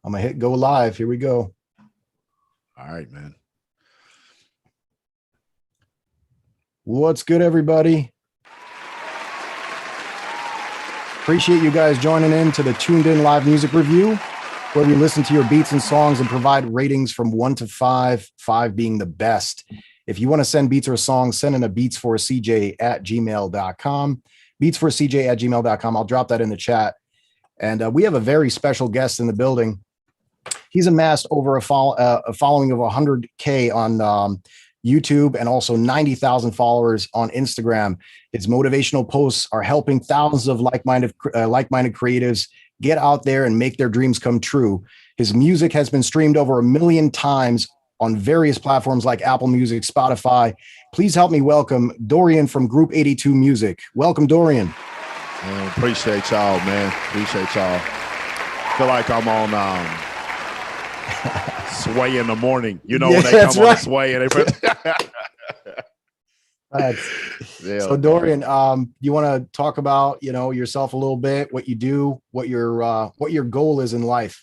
I'm gonna hit go live. Here we go. All right, man. What's good, everybody? Appreciate you guys joining in to the Tuned In Live Music Review, where we listen to your beats and songs and provide ratings from 1 to 5, 5 being the best. If you want to send beats or songs, send in a beatsforcj@gmail.com. Beatsforcj@gmail.com. I'll drop that in the chat. And we have a very special guest in the building. He's amassed over a following of 100K on YouTube and also 90,000 followers on Instagram. His motivational posts are helping thousands of like-minded creatives get out there and make their dreams come true. His music has been streamed over 1 million times on various platforms like Apple Music, Spotify. Please help me welcome Dorian from Group82 Music. Welcome, Dorian. Man, appreciate y'all, man. Appreciate y'all. Feel like I'm on Sway in the morning. You know, when they come on Sway and they So Dorian, you want to talk about, yourself a little bit, what you do, what your goal is in life?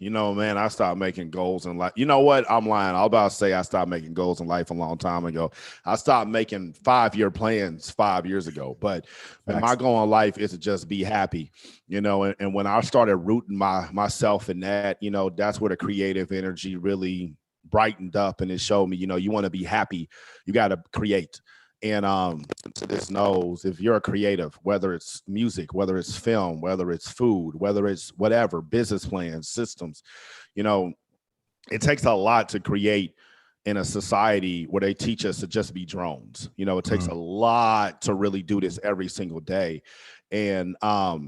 Man, I stopped making goals in life. You know what? I'm lying. I was about to say I stopped making goals in life a long time ago. I stopped making 5-year plans 5 years ago. But my goal in life is to just be happy, and when I started rooting myself in that, that's where the creative energy really brightened up, and it showed me, you want to be happy, you got to create. And to this knows, if you're a creative, whether it's music, whether it's film, whether it's food, whether it's whatever, business plans, systems, it takes a lot to create in a society where they teach us to just be drones. It takes a lot to really do this every single day. And I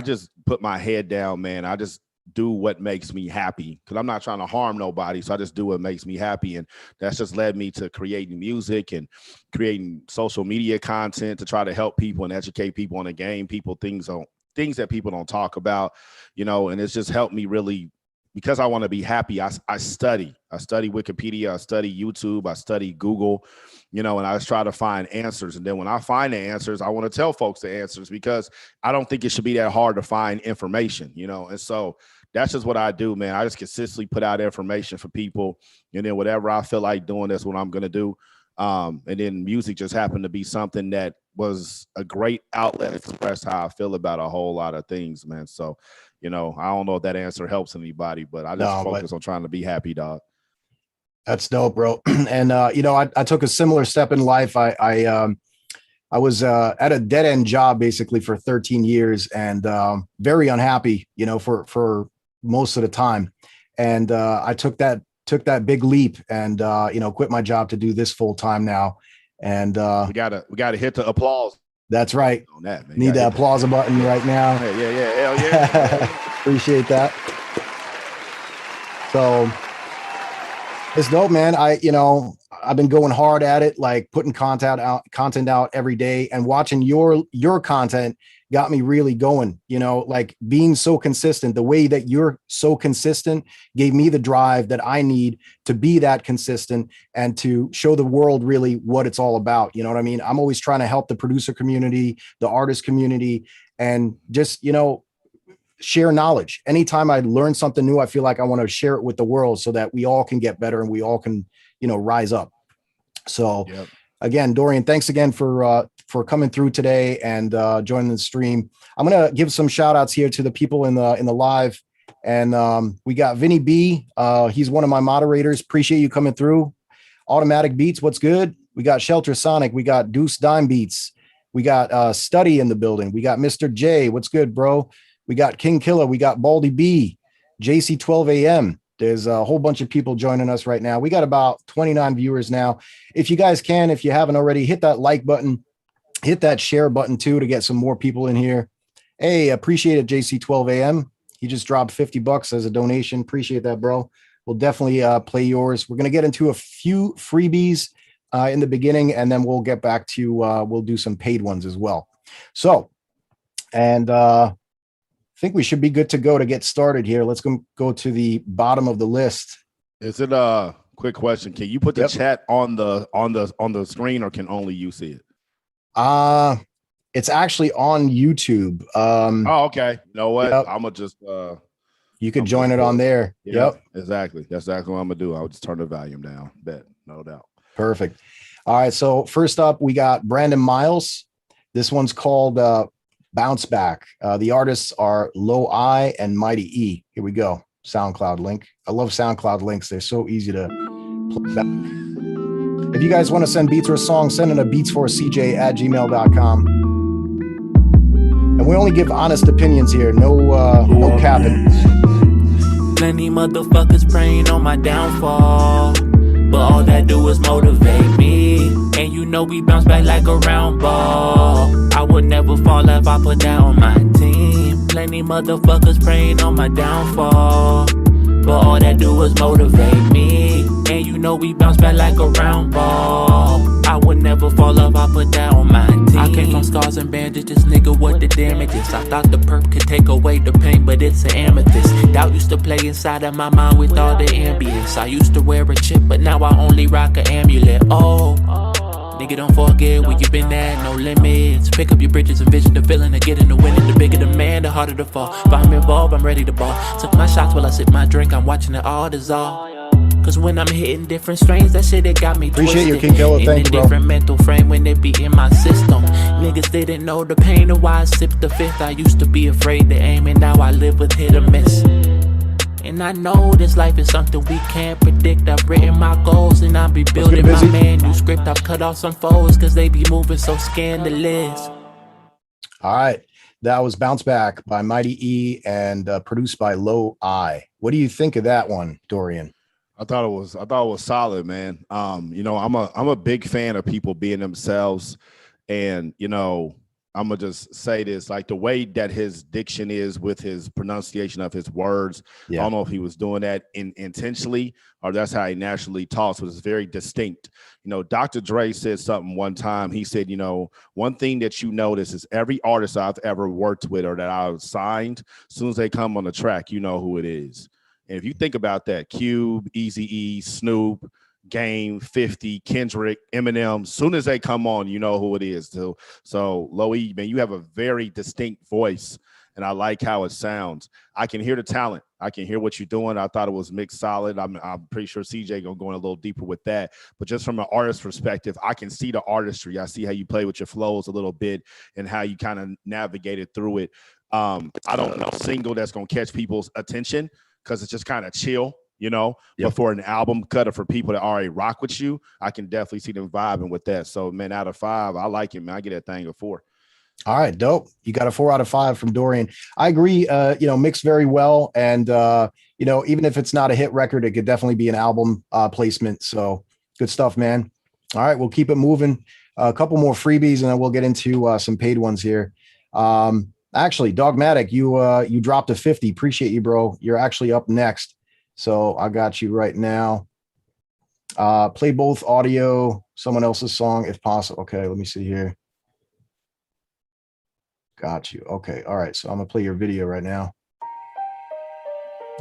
just put my head down, man. I just do what makes me happy, because I'm not trying to harm nobody. So I just do what makes me happy. And that's just led me to creating music and creating social media content to try to help people and educate people on the game, things that people don't talk about, and it's just helped me really, because I want to be happy. I study Wikipedia, I study YouTube, I study Google, and I just try to find answers. And then when I find the answers, I want to tell folks the answers, because I don't think it should be that hard to find information, and so that's just what I do, man. I just consistently put out information for people, and then whatever I feel like doing, that's what I'm going to do. And then music just happened to be something that was a great outlet to express how I feel about a whole lot of things, man. So, I don't know if that answer helps anybody, but I just focus on trying to be happy, dog. That's dope, bro. And, I took a similar step in life. I was at a dead end job basically for 13 years and very unhappy, for most of the time. And I took that big leap and, quit my job to do this full time now. And we gotta hit the applause. That's right. On that, man. Need that applause button right now. Yeah. Hell yeah. Appreciate that. So it's dope, man. I've been going hard at it, like putting content out every day, and watching your content got me really going, like being so consistent. The way that you're so consistent gave me the drive that I need to be that consistent and to show the world really what it's all about. You know what I mean? I'm always trying to help the producer community, the artist community, and just, share knowledge. Anytime I learn something new, I feel like I want to share it with the world so that we all can get better and we all can, rise up. So Again, Dorian, thanks again for coming through today and joining the stream. I'm going to give some shout outs here to the people in the live. And we got Vinny B. He's one of my moderators. Appreciate you coming through. Automatic Beats, what's good? We got Shelter Sonic. We got Deuce Dime Beats. We got Study in the building. We got Mr. J. What's good, bro? We got King Killer. We got Baldy B. JC 12 AM. There's a whole bunch of people joining us right now. We got about 29 viewers now. If you guys can, if you haven't already, hit that like button, hit that share button too to get some more people in here. Hey, appreciate it, JC 12 AM. He just dropped $50 as a donation. Appreciate that, bro. We'll definitely play yours. We're going to get into a few freebies in the beginning, and then we'll get back to, we'll do some paid ones as well. So, and I think we should be good to go to get started here. Let's go to the bottom of the list. Is it a quick question? Can you put the chat on the screen, or can only you see it? It's actually on YouTube. Oh, okay. You know what? Yep. I'm gonna just you could join it on there. Yep. Exactly. That's exactly what I'm gonna do. I'll just turn the volume down. Bet, no doubt. Perfect. All right. So first up, we got Brandon Miles. This one's called Bounce Back. The artists are Low I and Mighty E. Here we go. SoundCloud link. I love SoundCloud links. They're so easy to play back. If you guys want to send beats or a song, send in a beats4cj@gmail.com. And we only give honest opinions here. No capping. Plenty motherfuckers praying on my downfall, but all that do is motivate me. And you know we bounce back like a round ball. I would never fall if I put that on my team. Plenty motherfuckers praying on my downfall, but all that do is motivate me. And you know we bounce back like a round ball. I would never fall if I put that on my team. I came from scars and bandages, nigga, what the damage is. I thought the perp could take away the pain, but it's an amethyst. Doubt used to play inside of my mind with all the ambience. I used to wear a chip, but now I only rock an amulet. Oh, nigga, don't forget where you been at, no limits. Pick up your bridges and vision the feeling of getting the winning. The bigger the man, the harder the fall. If I'm involved, I'm ready to ball. Took my shots while I sip my drink, I'm watching it all dissolve. Cause when I'm hitting different strains, that shit, it got me Appreciate twisted. you, King Killer. Thank you, bro. In a different mental frame when they be in my system. Niggas didn't know the pain of why I sipped the fifth. I used to be afraid to aim, and now I live with hit or miss. And I know this life is something we can't predict. I've written my goals and I'll be building my manuscript. I've cut off some foes cause they be moving so scandalous. All right. That was Bounce Back by Mighty E and produced by Low I. What do you think of that one, Dorian? I thought it was solid, man. You know, I'm a big fan of people being themselves, and you know, I'm gonna just say this, like the way that his diction is with his pronunciation of his words. Yeah. I don't know if he was doing that intentionally or that's how he naturally talks, but it's very distinct. You know, Dr. Dre said something one time. He said, you know, one thing that you notice is every artist I've ever worked with or that I've signed, as soon as they come on the track, you know who it is. And if you think about that, Cube, Eazy-E, Snoop, Game, 50, Kendrick, Eminem, soon as they come on, you know who it is. So Low E, man, you have a very distinct voice, and I like how it sounds. I can hear the talent. I can hear what you're doing. I thought it was mixed solid. I'm pretty sure CJ gonna go in a little deeper with that. But just from an artist perspective, I can see the artistry. I see how you play with your flows a little bit and how you kind of navigated through it. I don't know a single that's gonna catch people's attention, because it's just kind of chill, you know. Yep. But for an album cutter for people that already rock with you, I can definitely see them vibing with that. So, man, out of 5, I like it, man. I get that thing a 4. All right, dope. You got a 4 out of 5 from Dorian. I agree. You know, mixed very well, and you know, even if it's not a hit record, it could definitely be an album placement. So, good stuff, man. All right, we'll keep it moving. A couple more freebies, and then we'll get into some paid ones here. Actually, Dogmatic, you dropped a 50. Appreciate you, bro. You're actually up next. So I got you right now. Play both audio, someone else's song if possible. Okay, let me see here. Got you. Okay, all right. So I'm gonna play your video right now.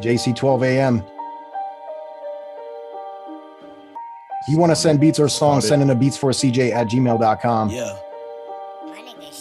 JC 12 a.m. If you want to send beats or songs, send in a beats4cj@gmail.com. Yeah.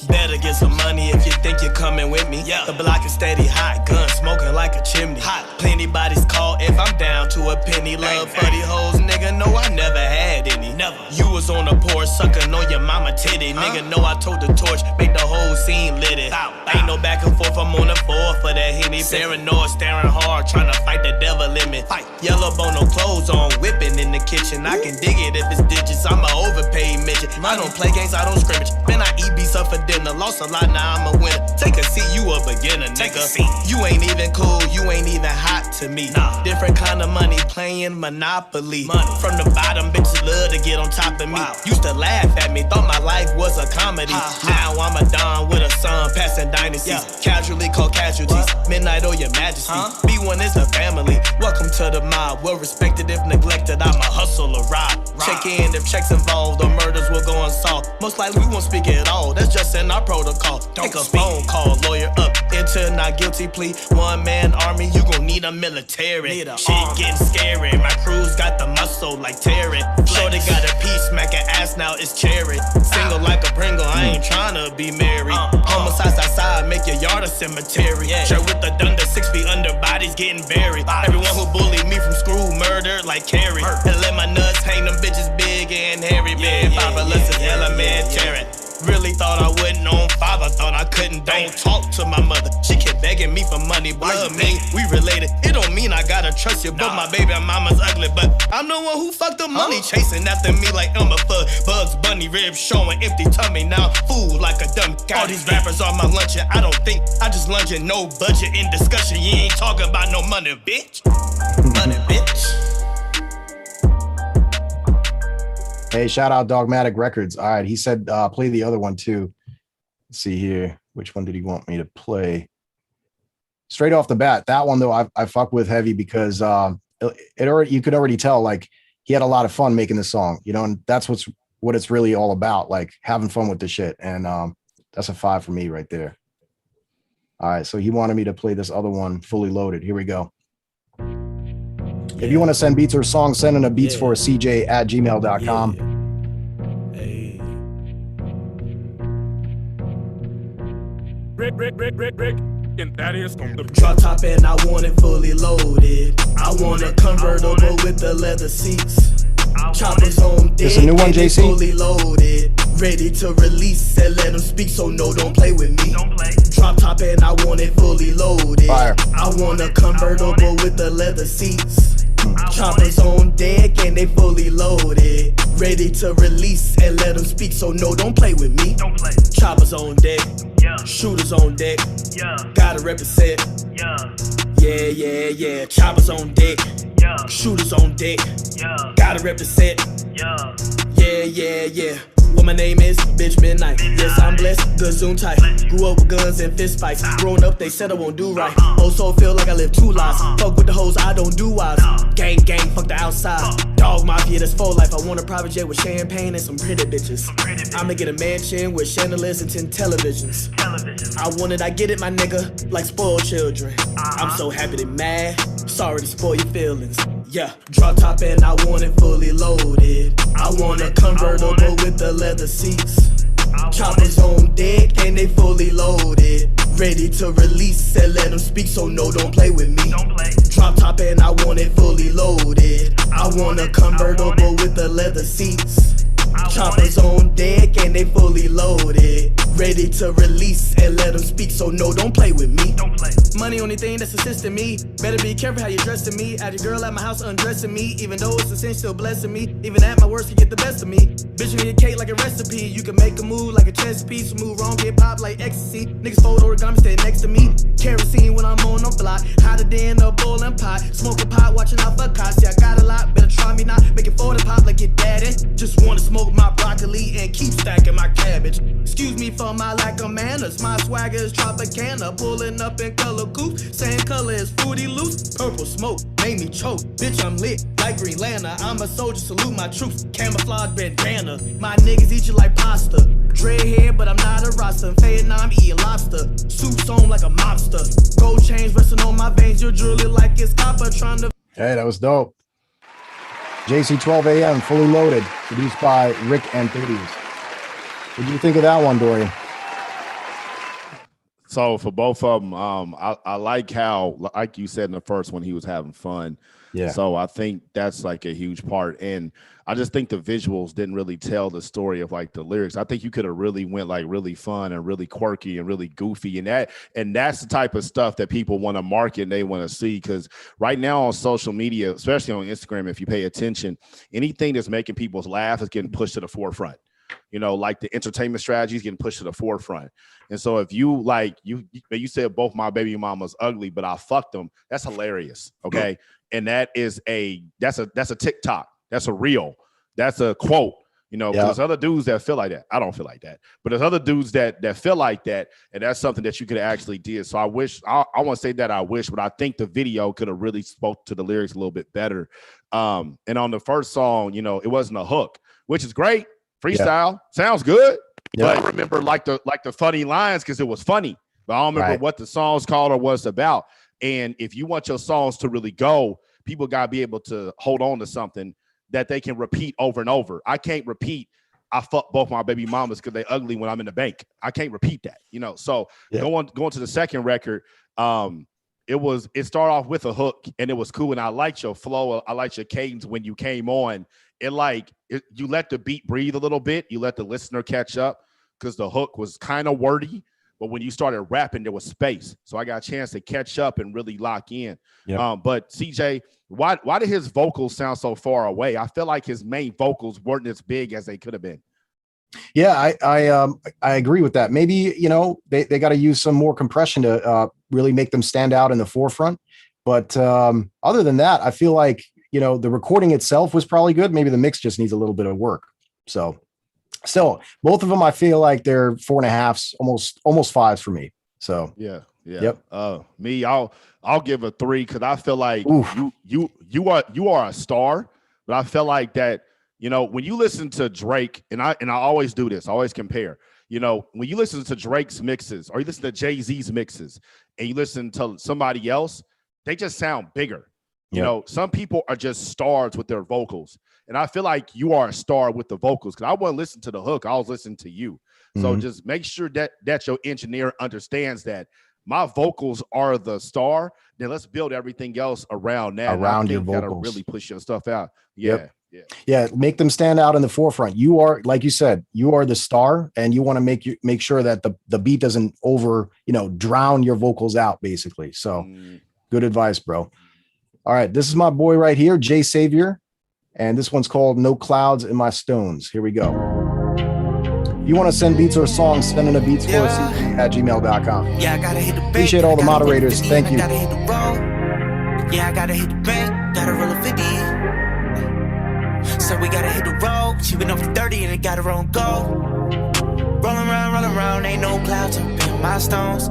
Better get some money if you think you're coming with me. Yeah. The block is steady hot, gun smoking like a chimney. Hot. Plenty bodies call if I'm down to a penny. Love for these hoes, nigga, no, I never had any. Never. You was on the porch, sucking on your mama titty. Nigga, know I told the torch, make the whole scene lit it. Ain't no back and forth, I'm on the floor for that Henny. Paranoid, staring hard, trying to fight the devil in me. Yellow bone, no clothes on, whipping in the kitchen. I can dig it if it's digits, I'm an overpaid midget. I don't play games, I don't scrimmage. Man, I eat beats up for dinner, lost a lot, now I'm a winner. Take a seat, you a beginner, nigga. You ain't even cool, you ain't even hot to me. Nah. Different kind of money, playing Monopoly. Money. From the bottom, bitches love to get on top of me. Wow. Used to laugh at me, thought my life was a comedy. Now I'm a don with a son, passing dynasties. Casually called casualties, midnight or your majesty. B1 is the family, welcome to the mob. Well respected if neglected, I'm a hustle or rob. Check in if checks involved, the murders will go unsolved. Most likely we won't speak at all, that's just in our protocol. Take a phone call, lawyer up, enter not guilty plea. One man army, you gon' need a military. Shit getting scary, my crew's got the muscle like Terry. Shorty got a piece, smack an ass now is cherry. Single like a Pringle, I ain't tryna be married. Homicide outside, make your yard a cemetery. Shirt with the thunder, 6 feet under, bodies getting buried. Everyone who bullied me from school, murdered like Carrie. And let my nuts hang, them bitches big and hairy. Man, fatherless is elementary. Really thought I wouldn't own father, thought I couldn't. Don't talk to my mother, she kept begging me for money. Blood mean we related, it don't mean I gotta trust you. But my baby mama's ugly, but I'm the one who fucked the money. Chasing after me like Elmer Fudd, Bugs Bunny, ribs showing, empty tummy. Now fool like a dummy. All these rappers on my lunch, and I don't think I just lunging. No budget in discussion, you ain't talking about no money, bitch. Money, bitch. Hey, shout out Dogmatic Records. All right, he said play the other one too. Let's see here. Which one did he want me to play? Straight off the bat, that one though I fuck with heavy because you could already tell like he had a lot of fun making the song, you know, and that's what it's really all about, like having fun with the shit. And that's a 5 for me right there. All right, so he wanted me to play this other one, Fully Loaded. Here we go. If you want to send beats or songs, send in a beats for cj@gmail.com. Hey. Rick, and that is on the drop top and I want it fully loaded. I want a convertible with the leather seats. Choppers on deck, this a new one, JC? Fully loaded, ready to release and let them speak. So no, don't play with me. Drop top and I want it fully loaded. Fire. I want a convertible with the leather seats. Choppers on deck and they fully loaded, ready to release and let them speak. So no, don't play with me. Choppers on deck, shooters on deck, gotta represent. Yeah. Choppers on deck, shooters on deck, gotta represent. Yeah. What my name is, bitch midnight. Yes, I'm blessed, good zoom tight. Grew up with guns and fist fights. Growing up, they said I won't do right. Also feel like I live 2 lives. Fuck with the hoes, I don't do wise. Gang, fuck the outside. Dog mafia, that's full life. I want a private jet with champagne and some pretty bitches. I'ma get a mansion with chandeliers and 10 televisions. I want it, I get it, my nigga, like spoiled children. I'm so happy they mad, sorry to spoil your feelings. Yeah, drop top and I want it fully loaded. I want a convertible with the leather seats. Choppers on deck and they fully loaded, ready to release and let them speak. So no, don't play with me. Drop top and I want it fully loaded. I want a convertible with the leather seats. Choppers on deck and they fully loaded, ready to release and let them speak. So no, don't play with me. Money only thing that's assisting me. Better be careful how you dressing me. Had your girl at my house undressing me. Even though it's a sin, still blessing me. Even at my worst, you get the best of me. Bitch, you need a cake like a recipe. You can make a move like a chess piece. Move wrong, get popped like ecstasy. Niggas fold origami, stay next to me. Kerosene when I'm on the block. Hotter than a boiling pot. Smoking pot, watching out for cops. Yeah, I got a lot, better try me not. Make it for the pop like your daddy. Just wanna smoke my broccoli and keep stacking my cabbage. Excuse me for my lack of manners. My swagger is Tropicana. Pulling up in color coupe. Same color as Fruity Loose. Purple smoke made me choke. Bitch, I'm lit like Green Lantern. I'm a soldier, salute my troops. Camouflage bandana. My niggas eat you like pasta. Dread hair, but I'm not a roster. In Vietnam, eating lobster. Suits on like a mobster. Gold chains resting on my veins. You're drooling like it's copper. Trying to. Hey, that was dope. JC 12 AM, fully loaded, produced by Rick and 30s. What do you think of that one, Dorian? So for both of them, I like how, like you said in the first one, he was having fun. Yeah. So I think that's like a huge part. And I just think the visuals didn't really tell the story of like the lyrics. I think you could have really went like really fun and really quirky and really goofy. And that's the type of stuff that people want to market and they want to see. Because right now on social media, especially on Instagram, if you pay attention, anything that's making people laugh is getting pushed to the forefront. You know, like the entertainment strategy is getting pushed to the forefront. And so if you like, you said both my baby mamas ugly, but I fucked them. That's hilarious. Okay. And that's a TikTok. That's a reel. That's a quote. You know, there's other dudes that feel like that. I don't feel like that, but there's other dudes that feel like that. And that's something that you could actually did. So I wish, I want to say that I wish, but I think the video could have really spoke to the lyrics a little bit better. And on the first song, you know, it wasn't a hook, which is great. Freestyle sounds good. But I remember like the funny lines because it was funny, but I don't remember what the song's called or what it's about. And if you want your songs to really go, people got to be able to hold on to something that they can repeat over and over. I can't repeat I fuck both my baby mamas because they ugly when I'm in the bank. I can't repeat that, So going to the second record, it started off with a hook and it was cool. And I liked your flow. I liked your cadence when you came on. You let the beat breathe a little bit. You let the listener catch up because the hook was kind of wordy. But when you started rapping, there was space. So I got a chance to catch up and really lock in. Yep. But CJ, why did his vocals sound so far away? I feel like his main vocals weren't as big as they could have been. Yeah, I agree with that. Maybe, they got to use some more compression to really make them stand out in the forefront. But other than that, I feel like, the recording itself was probably good. Maybe the mix just needs a little bit of work. So still, both of them, I feel like they're 4.5s, almost 5s for me. So yeah. Yep. Me, I'll give a 3 because I feel like you are a star, but I feel like that. When you listen to Drake, and I always do this, I always compare, when you listen to Drake's mixes or you listen to Jay-Z's mixes and you listen to somebody else, they just sound bigger. Some people are just stars with their vocals. And I feel like you are a star with the vocals because I wasn't listening to the hook. I was listening to you. So just make sure that your engineer understands that my vocals are the star. Then let's build everything else around that. Around your vocals. That'll really push your stuff out. Yeah. Yep. Yeah. Make them stand out in the forefront. You are, like you said, you are the star, and you want to make sure that the beat doesn't drown your vocals out, basically. So good advice, bro. All right. This is my boy right here, Jay Savior. And this one's called No Clouds in My Stones. Here we go. If you want to send beats or songs, send in a beats for @gmail.com. Yeah, I gotta hit the bank. Appreciate all the moderators. Thank you. I gotta hit the road. Yeah, I gotta hit the bank. Gotta roll a 50. So we gotta hit the road. She been off the 30 and it got her own go. Rolling around, ain't no clouds up in my stones.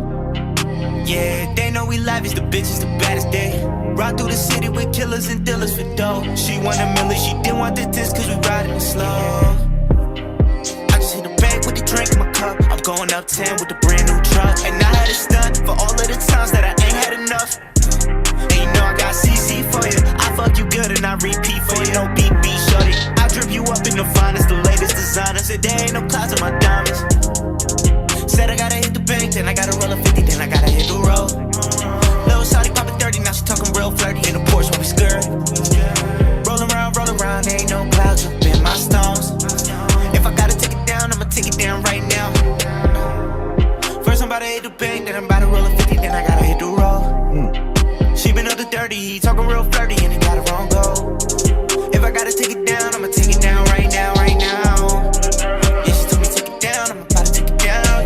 Yeah, they know we lavish, the bitch is the baddest day. Ride through the city with killers and dealers for dough. She want a milli, she didn't want the disc cause we riding it slow. I just hit the bank with the drink in my cup. I'm going up 10 with the brand new truck. And I had a stunt for all of the times that I ain't had enough. And you know I got CC for you. I fuck you good and I repeat for you. No BB shorty. I drip you up in the finest, the latest designer. Said there ain't no clouds in my diamonds. Said I gotta hit the bank, then I gotta roll a 50, then I gotta hit the road. Little shawty poppin' 30, now she talking real flirty in the Porsche when we skirt. Roll around, ain't no clouds up in my stones. If I gotta take it down, I'ma take it down right now. First I'm about to hit the bank, then I'm about to roll a 50, then I gotta hit the road. She been up to 30, he talking real flirty and it got her wrong go. If I gotta take it down, I'ma take it down right now. Yeah, she told me take it down, I'm about to take it down.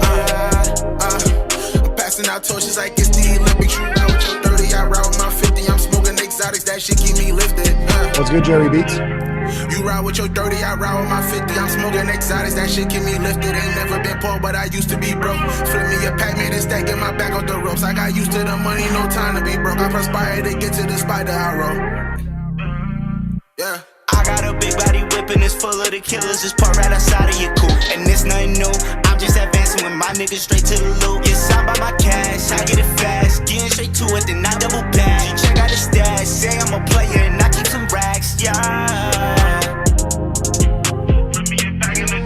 I'm passing out torches like it's the Olympics. You ride with your 30, I ride with my 50. I'm smoking exotics, that shit keep me lifted. What's good, Jerry Beatz? You ride with your 30, I ride with my 50. I'm smoking exotics, that shit keep me lifted. Ain't never been poor, but I used to be broke. Flip me a pack, made a stack, get my back off the ropes. I got used to the money, no time to be broke. I perspired to get to the spider I roll. Yeah. I got a big body whipping, it's full of the killers. Just part right outside of your coupe, and it's nothing new. I'm just advancing with my niggas straight to the loop. Yes, I'm by my cash, I get it fast. Getting straight to it, then I double back. You check out the stats, say I'm a player and I keep some racks. Yeah. Put me back in the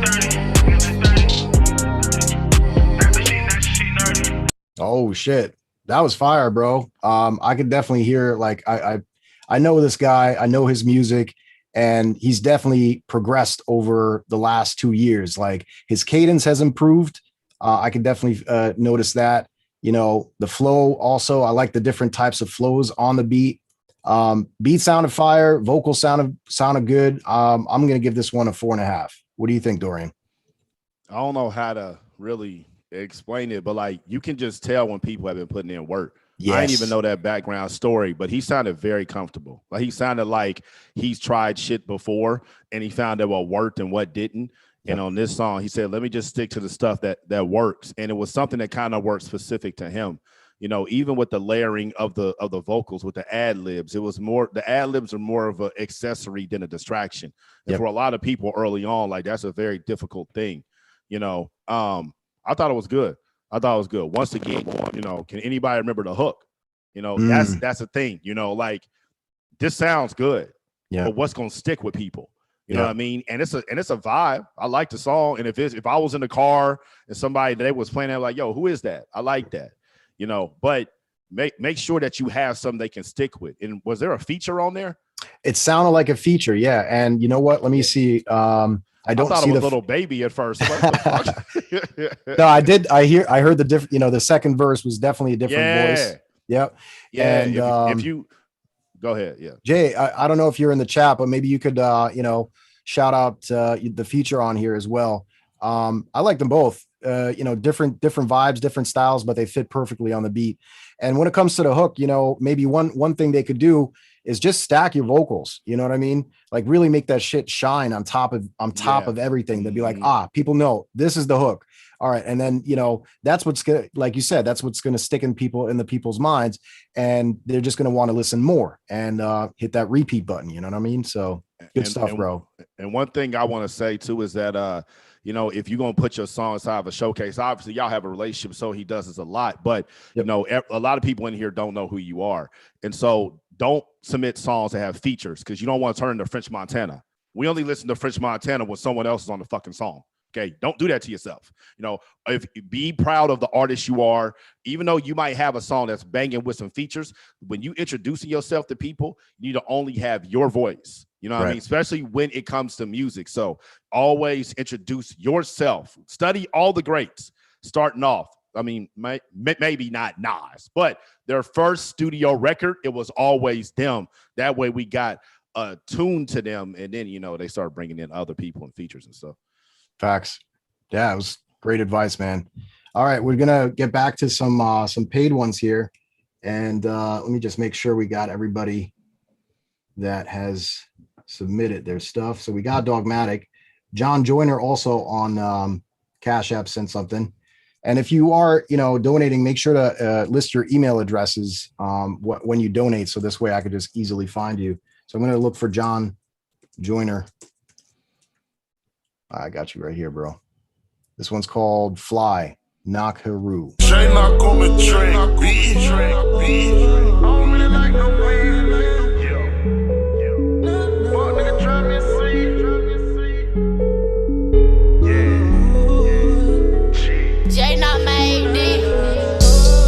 30. Oh shit, that was fire, bro. I could definitely hear, like, I know this guy, I know his music, and he's definitely progressed over the last 2 years. Like, his cadence has improved. I can definitely notice that. The flow also, I like the different types of flows on the beat. Beat sounded fire, vocal sounded good. I'm going to give this one a 4.5. What do you think, Dorian? I don't know how to really explain it, but like, you can just tell when people have been putting in work. Yes. I didn't even know that background story, but he sounded very comfortable. Like, he sounded like he's tried shit before and he found out what worked and what didn't. Yep. And on this song, he said, let me just stick to the stuff that works. And it was something that kind of worked specific to him. Even with the layering of the vocals with the ad libs, it was more, the ad libs are more of an accessory than a distraction. And yep. For a lot of people early on, like, that's a very difficult thing. I thought it was good. Once again, can anybody remember the hook? That's the thing, like, this sounds good. Yeah. But what's going to stick with people? You know what I mean? And it's a vibe. I like the song. And if I was in the car and somebody they was playing that, like, yo, who is that? I like that. You know, but make sure that you have something they can stick with. And was there a feature on there? It sounded like a feature, yeah. And you know what? Let me see. I thought see it was Little Baby at first. What the fuck? No, I did. I heard the different. You know, the second verse was definitely a different voice. Yep. Yeah. And if you go ahead, yeah. Jay, I don't know if you're in the chat, but maybe you could you know, shout out the feature on here as well. I like them both. You know, different vibes, different styles, but they fit perfectly on the beat. And when it comes to the hook, you know, maybe one thing they could do is just stack your vocals. You know what I mean? Like really make that shit shine on top of everything. They'd be like, people know this is the hook. All right. And then, you know, that's what's gonna, like you said, that's what's going to stick in the people's minds. And they're just going to want to listen more and hit that repeat button. You know what I mean? So good stuff, bro. And one thing I want to say too is that, you know, if you're going to put your song inside of a showcase, obviously y'all have a relationship, so he does this a lot, but you know, a lot of people in here don't know who you are. And so don't submit songs that have features because you don't want to turn into French Montana. We only listen to French Montana when someone else is on the fucking song. Okay, don't do that to yourself. You know, be proud of the artist you are, even though you might have a song that's banging with some features. When you introducing yourself to people, you need to only have your voice. You know what I mean? Especially when it comes to music. So always introduce yourself. Study all the greats starting off. I mean, maybe not Nas, but their first studio record, it was always them. That way we got tuned to them. And then, you know, they started bringing in other people and features and stuff. Facts. Yeah, it was great advice, man. All right, we're gonna get back to some paid ones here, and let me just make sure we got everybody that has submitted their stuff. So we got Dogmatic. John Joyner also on Cash App sent something. And if you are, you know, donating, make sure to list your email addresses when you donate, so this way I could just easily find you. So I'm gonna look for John Joyner. I got you right here, bro. This one's called Fly, Knock Haru.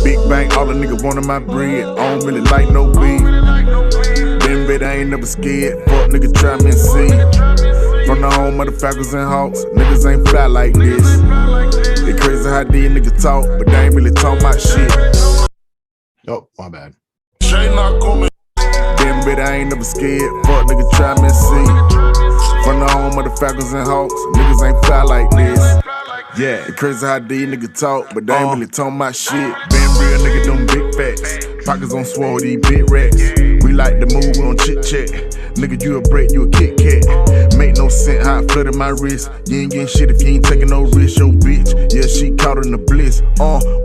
Big bang, all the niggas wanted my bread. I don't really like no beef. Been bet I ain't never scared. Fuck nigga, try me and see. From the home of the Falcons and Hawks, niggas ain't fly like this. They crazy how these niggas talk, but they ain't really talking about shit. Oh, my bad. Been bet I ain't never scared. Fuck nigga, try me and see. From the home of the Falcons and Hawks, niggas ain't fly like this. Yeah, they crazy how these niggas talk, but they ain't really talking about shit. Been real nigga, them big facts. Pockets on swole, these big racks. We like to move, we don't chit chat. Nigga, you a break, you a Kit Kat. Make no sense how I flooded my wrist. You ain't getting shit if you ain't taking no risk, yo bitch. Yeah, she caught in the bliss.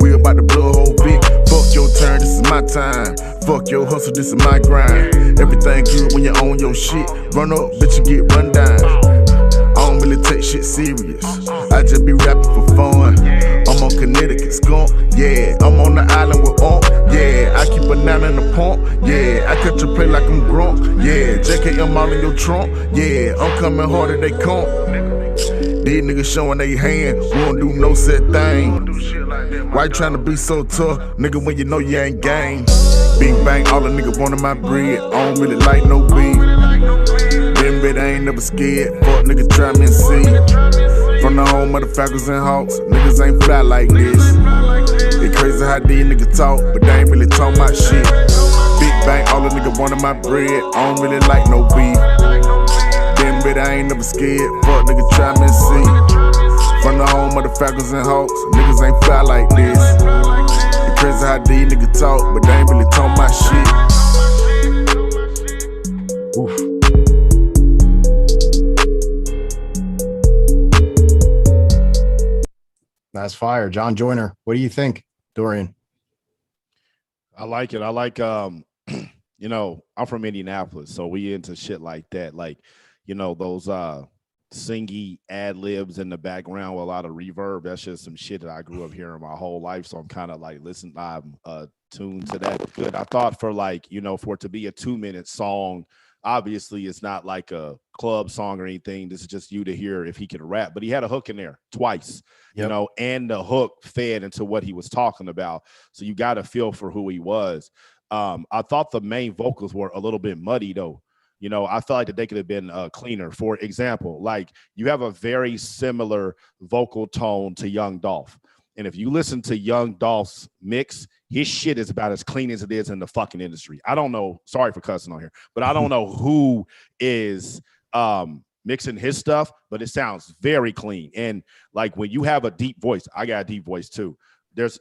We about to blow a whole bit. Fuck your turn, this is my time. Fuck your hustle, this is my grind. Everything good when you own your shit. Run up, bitch, you get run down. I don't really take shit serious. I just be rapping for fun. I'm on Connecticut skunk. Yeah, I'm on the island with yeah, I keep a 9 in the pump. Yeah, I catch a play like I'm Grunk. Yeah, JKM all in your trunk. Yeah, I'm coming harder they come. These niggas showing they hand. We don't do no set thing. Why you tryna be so tough, nigga, when you know you ain't game? Big bang, all the niggas wanted my bread. I don't really like no beef. Been bet I ain't never scared. Fuck nigga, try me and see. From the home of the Falcons and Hawks, niggas ain't fly like this. They crazy how these niggas talk, but they ain't really talking about shit. Big bang, all the niggas wanted my bread. I don't really like no beef. Been bet I ain't never scared. Fuck nigga, try me and see. From the home of the Falcons and Hawks, niggas ain't fly like this. They crazy how these niggas talk, but they ain't really talking about shit. Oof. That's fire. John Joyner. What do you think, Dorian? I like it. I like, you know, I'm from Indianapolis, so we into shit like that. Like, you know, those singy ad libs in the background with a lot of reverb. That's just some shit that I grew up hearing my whole life. So I'm kind of like, I'm tuned to that. Good. I thought for like, you know, for it to be a 2-minute song, obviously it's not like a club song or anything. This is just you to hear if he can rap. But he had a hook in there twice, you know, and the hook fed into what he was talking about. So you got to feel for who he was. I thought the main vocals were a little bit muddy, though. You know, I felt like that they could have been cleaner. For example, like you have a very similar vocal tone to Young Dolph. And if you listen to Young Dolph's mix, his shit is about as clean as it is in the fucking industry. I don't know. Sorry for cussing on here, but I don't know who is mixing his stuff, but it sounds very clean. And like when you have a deep voice, I got a deep voice too. There's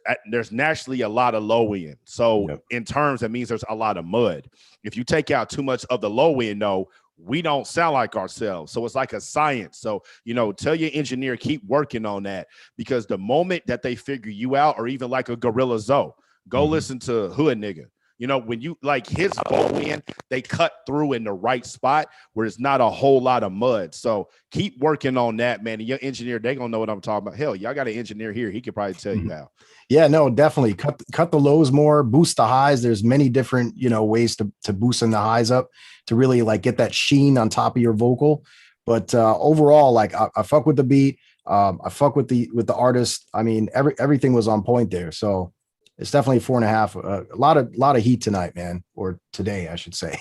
naturally a lot of low end. So in terms, that means there's a lot of mud. If you take out too much of the low end, though, we don't sound like ourselves. So it's like a science. So, you know, tell your engineer, keep working on that, because the moment that they figure you out, or even like a Gorilla Zoe, go listen to Hood Nigga. You know, when you like his low end, they cut through in the right spot where it's not a whole lot of mud. So keep working on that, man. And your engineer, they gonna know what I'm talking about. Hell, y'all got an engineer here. He could probably tell you how. Yeah, no, definitely cut the lows more, boost the highs. There's many different, you know, ways to boost the highs up to really like get that sheen on top of your vocal. But overall, like I fuck with the beat. I fuck with the artist. I mean, everything was on point there. So it's definitely 4.5. A lot of heat tonight, man, or today, I should say.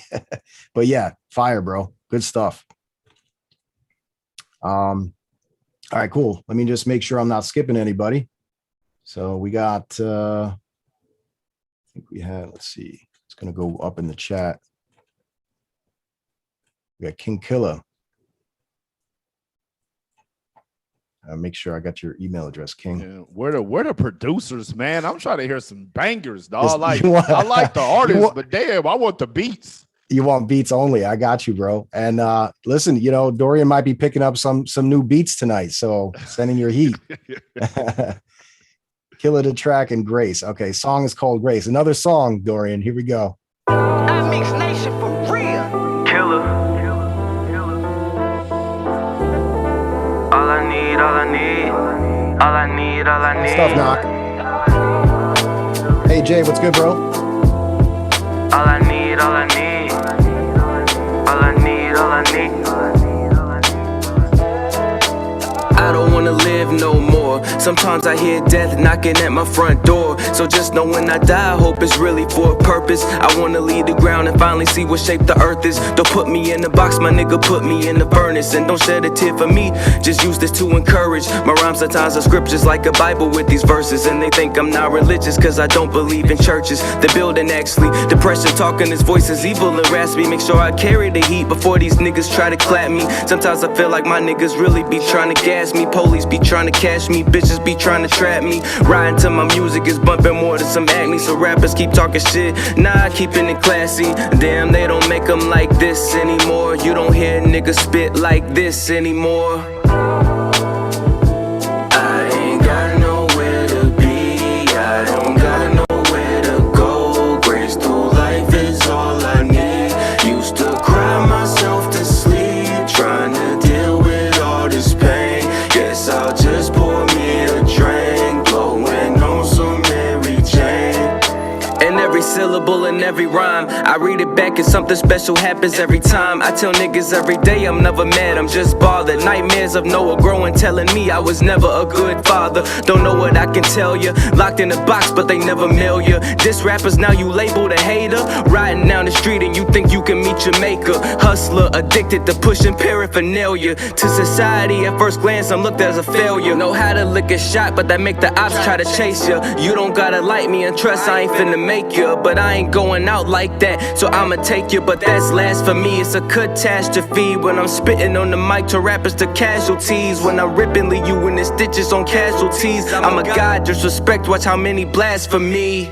But yeah, fire, bro. Good stuff. All right, cool. Let me just make sure I'm not skipping anybody. So we got, I think we had, let's see, it's going to go up in the chat. We got King Killer. Make sure I got your email address, King. Yeah, we're the producers, man. I'm trying to hear some bangers, dog. Like I like the artists, but damn, I want the beats. You want beats only. I got you, bro. And listen, you know, Dorian might be picking up some new beats tonight. So sending your heat. Killer the track and Grace. Okay, song is called Grace. Another song, Dorian. Here we go. I mix nation for real. Killer. All I need, all I need, all I need, all I need. Stuff knock. Hey Jay, what's good, bro? All I need, all I need, all I need, all I need. I don't wanna live no more. Sometimes I hear death knocking at my front door. So just know when I die, I hope it's really for a purpose. I wanna leave the ground and finally see what shape the earth is. Don't put me in the box, my nigga, put me in the furnace. And don't shed a tear for me, just use this to encourage. My rhymes sometimes are scriptures like a Bible with these verses. And they think I'm not religious cause I don't believe in churches. The building actually, depression talking, his voice is evil and raspy. Make sure I carry the heat before these niggas try to clap me. Sometimes I feel like my niggas really be trying to gas me. Police be trying to catch me, bitches be trying to trap me. Riding to my music is bumping more than some acne. So rappers keep talking shit, nah, keeping it classy. Damn, they don't make them like this anymore. You don't hear niggas spit like this anymore. I ain't got nowhere to be, I don't got nowhere to go. Grace through life is all I need. Used to cry myself to sleep, trying to deal with all this pain. Guess I'll just pour me a drink, blowing on some Mary Jane. And every syllable and every rhyme, I read it back and something special happens every time. I tell niggas every day I'm never mad, I'm just bothered. Nightmares of Noah growing, telling me I was never a good father. Don't know what I can tell you, locked in a box but they never mail you. Diss rappers, now you labeled a hater. Riding down the street and you think you can meet your maker. Hustler, addicted to pushing paraphernalia. To society, at first glance I'm looked as a failure. Know how to lick a shot but that make the ops try to chase you. You don't gotta like me and trust I ain't finna make you. But I ain't going out like that, so I'ma take you. But that's last for me, it's a catastrophe. When I'm spitting on the mic to rappers to casualties. When I'm ripping, leave you in the stitches on casualties. I'm a god, disrespect, watch how many blasphemy.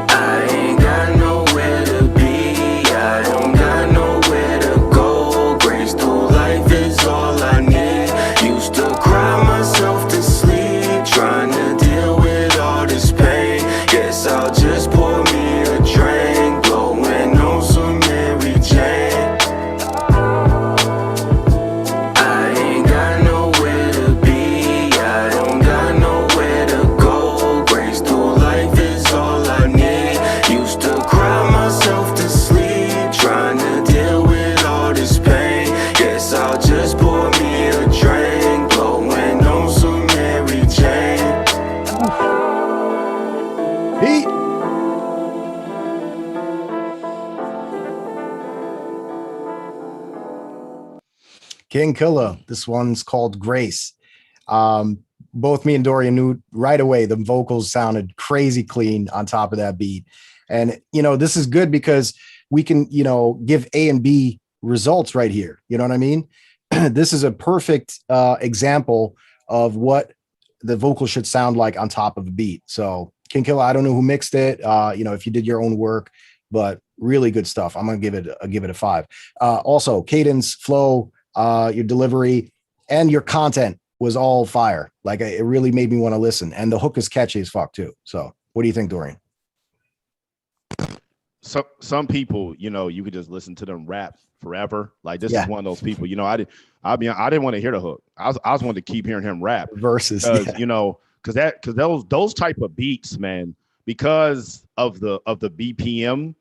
I ain't got nowhere to be, I don't got nowhere to go. Grace through life is all I need. Used to cry myself to sleep, trying to deal with all this pain. Guess I'll just pour me a drink, blowing on some Mary Jane. I ain't got nowhere to be, I don't got nowhere to go. Grace through King Killer. This one's called Grace. Both me and Dorian knew right away the vocals sounded crazy clean on top of that beat. And, this is good because we can, give A and B results right here. You know what I mean? This is a perfect example of what the vocal should sound like on top of a beat. So King Killer, I don't know who mixed it, if you did your own work, but really good stuff. I'm going to give it a 5. Also cadence, flow, your delivery, and your content was all fire. Like it really made me want to listen. And the hook is catchy as fuck too. So what do you think, Dorian? So some people, you could just listen to them rap forever. Like this is one of those people, I didn't want to hear the hook. I was wanting to keep hearing him rap verses, because those type of beats, man, because of the BPM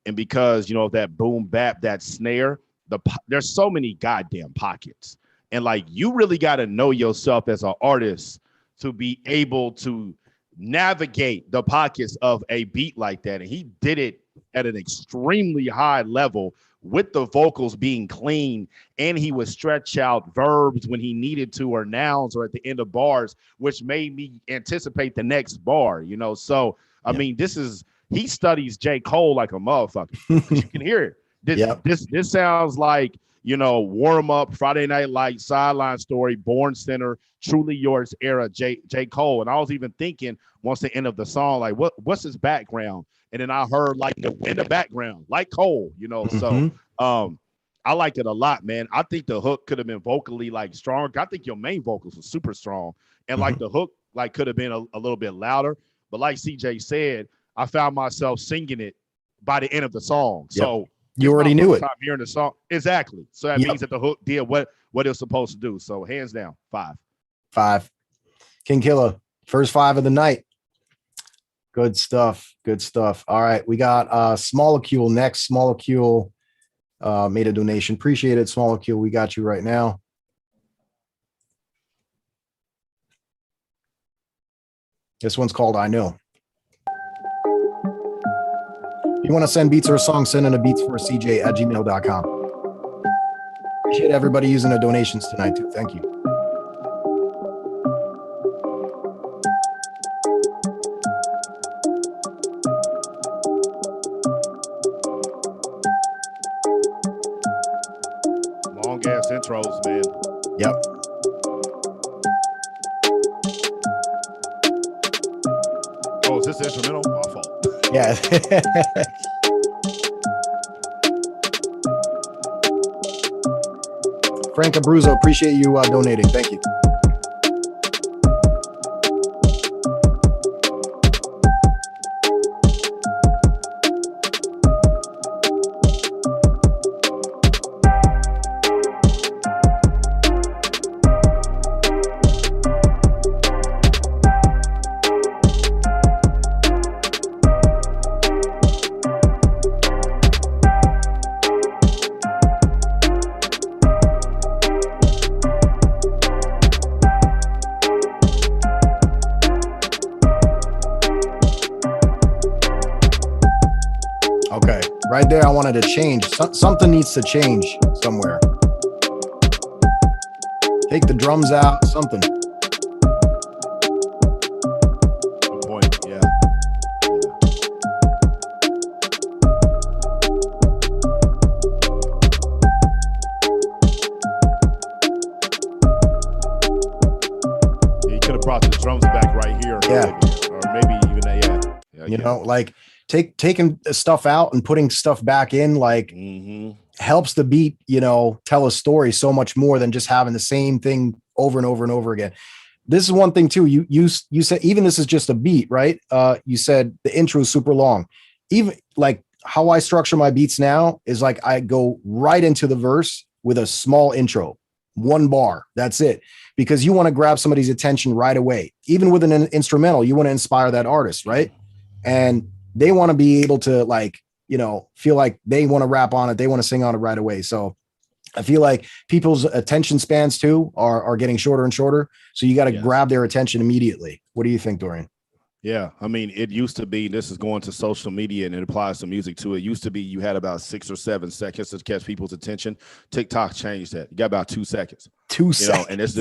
and because, of that boom bap, that snare, there's so many goddamn pockets. And like, you really got to know yourself as an artist to be able to navigate the pockets of a beat like that. And he did it at an extremely high level with the vocals being clean. And he would stretch out verbs when he needed to, or nouns, or at the end of bars, which made me anticipate the next bar, So, I mean, he studies J. Cole like a motherfucker. You can hear it. This sounds like, warm up, Friday Night Lights, Sideline Story, Born Center, Truly Yours era, J. Cole. And I was even thinking once the end of the song, like, what's his background? And then I heard like in the background, like Cole, So I liked it a lot, man. I think the hook could have been vocally like strong. I think your main vocals were super strong. And like the hook like could have been a little bit louder. But like CJ said, I found myself singing it by the end of the song. So you already knew it. Hearing the song. Exactly. So that means that the hook did what it was supposed to do. So hands down, 5. King Killer, first 5 of the night. Good stuff. All right. We got Smolecule next. Smolecule made a donation. Appreciate it, Smolecule. We got you right now. This one's called I Know. If you want to send beats or a song, send in a beats for cj@gmail.com. Appreciate everybody using the donations tonight too. Thank you. Long ass intros, man. Yep. Oh, is this instrumental? My fault. Yeah. Frank Abruzzo, appreciate you donating. Thank you. Okay, right there, I wanted to change. Something needs to change somewhere. Take the drums out, something. Good point, yeah. You could have brought the drums back right here. Yeah. Or maybe even that, you know, like taking stuff out and putting stuff back in, like helps the beat, you know, tell a story so much more than just having the same thing over and over and over again. This is one thing too. You said, even this is just a beat, right? You said the intro is super long. Even like how I structure my beats now is like I go right into the verse with a small intro, 1 bar. That's it. Because you want to grab somebody's attention right away. Even with an instrumental, you want to inspire that artist, right? And they want to be able to, like, you know, feel like they want to rap on it. They want to sing on it right away. So I feel like people's attention spans too are getting shorter and shorter. So you got to grab their attention immediately. What do you think, Dorian? Yeah, I mean, it used to be, this is going to social media and it applies to music too. It used to be you had about 6 or 7 seconds to catch people's attention. TikTok changed that. You got about 2 seconds. 2 seconds. And it's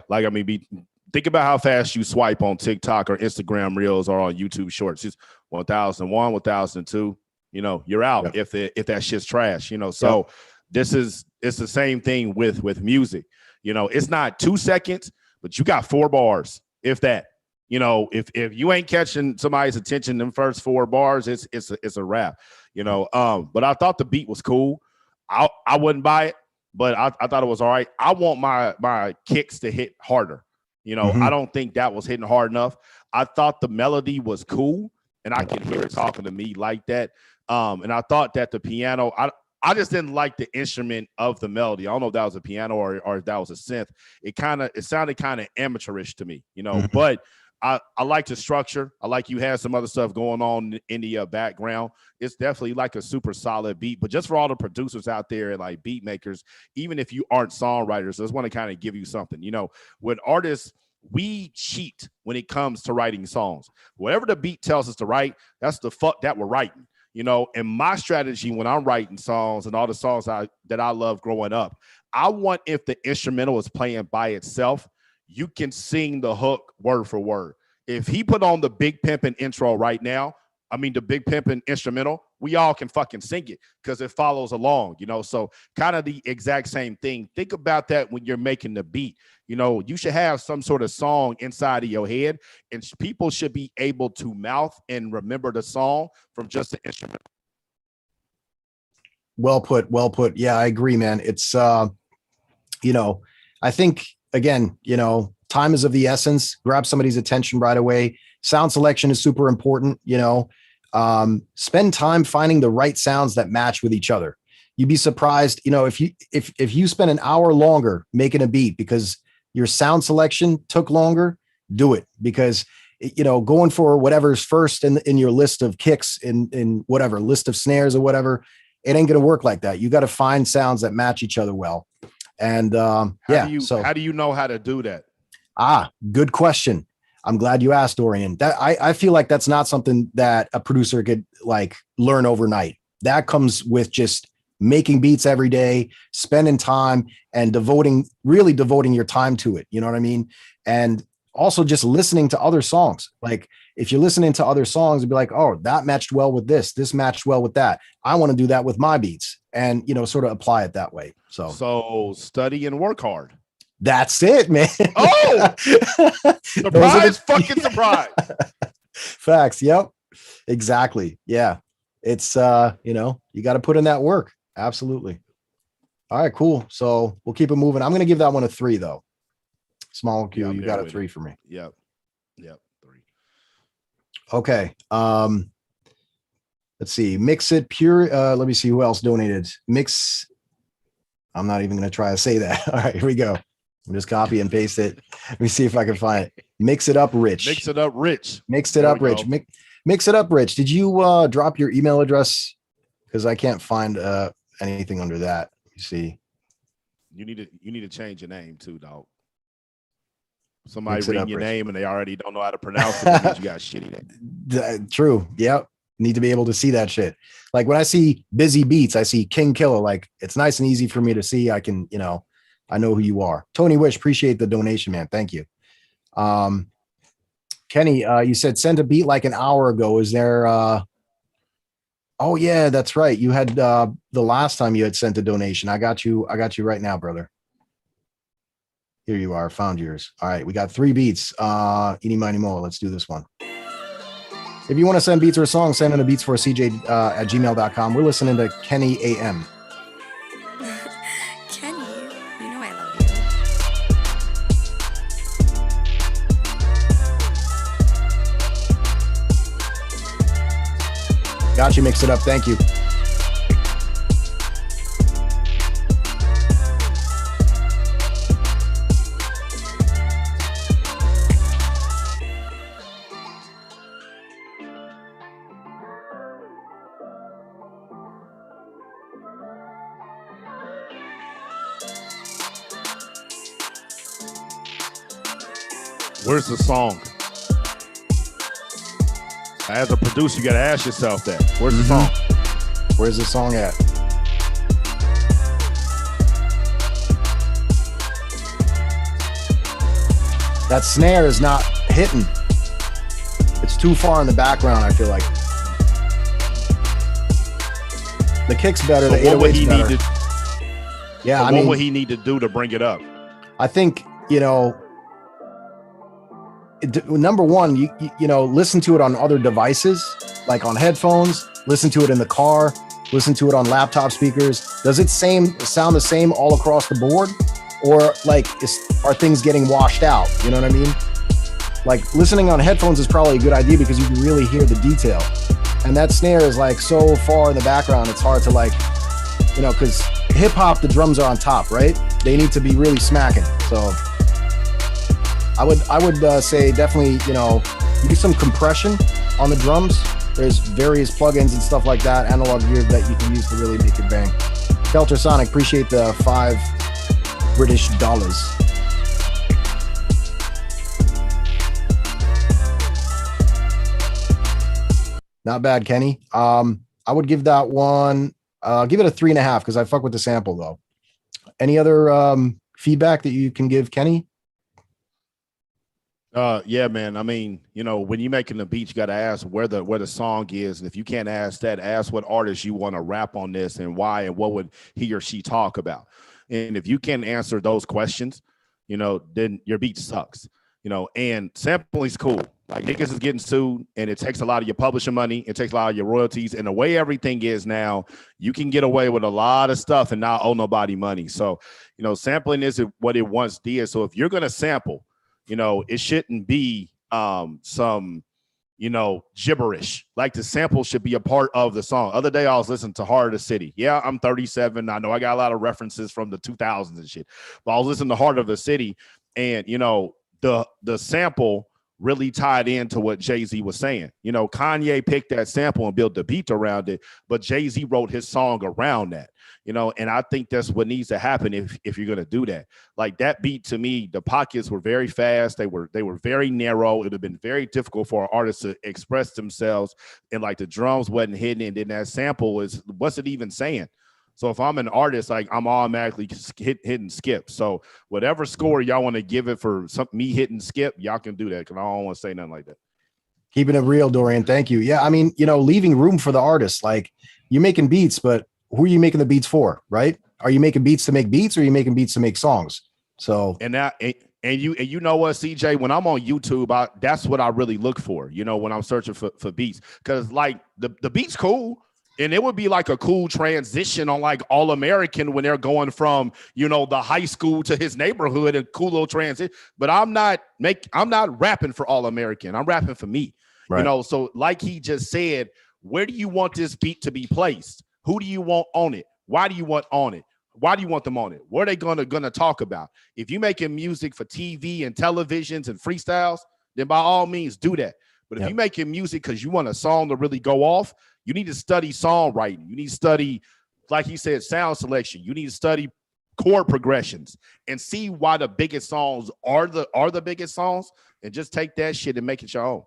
like, I mean, think about how fast you swipe on TikTok or Instagram Reels or on YouTube Shorts. It's 1001, 1002. You're out if that shit's trash. So it's the same thing with music. It's not 2 seconds, but you got 4 bars, if that. If you ain't catching somebody's attention in the first 4 bars, it's a wrap. But I thought the beat was cool. I wouldn't buy it, but I thought it was all right. I want my kicks to hit harder. I don't think that was hitting hard enough. I thought the melody was cool, and I could hear it talking to me like that. And I thought that the piano, I just didn't like the instrument of the melody. I don't know if that was a piano or if that was a synth. It sounded kind of amateurish to me, but I like the structure. I like you had some other stuff going on in the background. It's definitely like a super solid beat. But just for all the producers out there, like beat makers, even if you aren't songwriters, I just want to kind of give you something. With artists, we cheat when it comes to writing songs. Whatever the beat tells us to write, that's the fuck that we're writing. And my strategy when I'm writing songs and all the songs that I love growing up, I want, if the instrumental is playing by itself, you can sing the hook word for word. If he put on the Big Pimpin' intro right now, the Big Pimpin' instrumental, we all can fucking sing it because it follows along, So kind of the exact same thing. Think about that when you're making the beat. You should have some sort of song inside of your head, and people should be able to mouth and remember the song from just the instrument. Well put. Yeah, I agree, man. It's, I think, again, time is of the essence. Grab somebody's attention right away. Sound selection is super important. Spend time finding the right sounds that match with each other. You'd be surprised, if you spend an hour longer making a beat because your sound selection took longer, do it, because going for whatever's first in your list of kicks in whatever list of snares or whatever, it ain't gonna work like that. You got to find sounds that match each other well. And how do you know how to do that? Good question. I'm glad you asked, Dorian. That I feel like that's not something that a producer could like learn overnight. That comes with just making beats every day, spending time and devoting your time to it. You know what I mean? And also just listening to other songs. Like if you're listening to other songs, you'd be like, oh, that matched well with this matched well with that. I want to do that with my beats and, sort of apply it that way. So study and work hard. That's it, man. Oh, surprise, fucking surprise. Facts. Yep. Exactly. Yeah. It's, you got to put in that work. Absolutely. All right, cool. So we'll keep it moving. I'm going to give that one a 3 though. Small Q, you got a 3 for me. Yep. 3. Okay. Let's see. Mix It Pure. Let me see who else donated. I'm not even going to try to say that. All right, here we go. I'll just copy and paste it. Let me see if I can find it. Mix It Up Rich. Mix It Up Rich. Mix It Up Rich. Mix It Up Rich. Did you drop your email address? Because I can't find anything under that. You see. You need to change your name too, dog. Somebody reading your name and they already don't know how to pronounce it because you got shitty name. True. Yep. Need to be able to see that shit. Like when I see Busy Beats, I see King Killer. Like it's nice and easy for me to see. I can, I know who you are. Tony Wish, appreciate the donation, man. Thank you. Kenny, you said send a beat like an hour ago. Is there oh yeah, that's right. You had the last time you had sent a donation. I got you right now, brother. Here you are. Found yours. All right, we got 3 beats. Eeny, miny, mo. Let's do this one. If you want to send beats or a song, send in a beats for cj at gmail.com. We're listening to Kenny AM. Kenny, you know I love you. Got you. Mix it up. Thank you. Where's the song? As a producer, you got to ask yourself that. Where's the song? Where's the song at? That snare is not hitting. It's too far in the background, I feel like. The kick's better, So the what would 808's he better. need to? Yeah, So I what mean, would he need to do to bring it up? I think, you know, number one, you know, listen to it on other devices, like on headphones, listen to it in the car, listen to it on laptop speakers. Does it sound the same all across the board? Or like, are things getting washed out? You know what I mean? Like listening on headphones is probably a good idea because you can really hear the detail. And that snare is like so far in the background, it's hard to like, you know, because hip hop, the drums are on top, right? They need to be really smacking. So I would say definitely, you know, use some compression on the drums. There's various plugins and stuff like that, analog gear that you can use to really make it bang. Kelter Sonic, appreciate the $5 British. Not bad, Kenny. I would give that one, give it a 3.5 because I fuck with the sample though. Any other feedback that you can give Kenny? Yeah, man. I mean, you know, when you're making the beat, you got to ask where the song is. And if you can't ask that, ask what artist you want to rap on this and why, and what would he or she talk about. And if you can't answer those questions, you know, then your beat sucks, you know, and sampling is cool. Like niggas is getting sued and it takes a lot of your publishing money. It takes a lot of your royalties. And the way everything is now, you can get away with a lot of stuff and not owe nobody money. So, you know, sampling isn't what it once did. So if you're going to sample, you know, it shouldn't be some, you know, gibberish. Like the sample should be a part of the song. Other day I was listening to Heart of the City. Yeah, I'm 37. I know I got a lot of references from the 2000s and shit. But I was listening to Heart of the City and, you know, the sample really tied into what Jay-Z was saying. You know, Kanye picked that sample and built the beat around it, but Jay-Z wrote his song around that, you know, and I think that's what needs to happen if you're going to do that. Like that beat to me, the pockets were very fast. They were very narrow. It would have been very difficult for an artist to express themselves, and like the drums wasn't hitting, and then that sample what's it even saying? So if I'm an artist, like I'm automatically hitting skip. So whatever score y'all want to give it for me hitting skip, y'all can do that because I don't want to say nothing like that. Keeping it real, Dorian. Thank you. Yeah, I mean, you know, leaving room for the artist. Like you're making beats, but who are you making the beats for, right? Are you making beats to make beats, or are you making beats to make songs? So and you know what, CJ, when I'm on YouTube, that's what I really look for, you know, when I'm searching for beats, because like the beat's cool. And it would be like a cool transition on like All American when they're going from, you know, the high school to his neighborhood, and cool little transition. But I'm not rapping for All American. I'm rapping for me, right. You know. So like he just said, where do you want this beat to be placed? Who do you want on it? Why do you want on it? Why do you want them on it? What are they gonna talk about? If you're making music for TV and televisions and freestyles, then by all means do that. But if you're making music because you want a song to really go off, you need to study songwriting. You need to study, like he said, sound selection. You need to study chord progressions and see why the biggest songs are the biggest songs, and just take that shit and make it your own.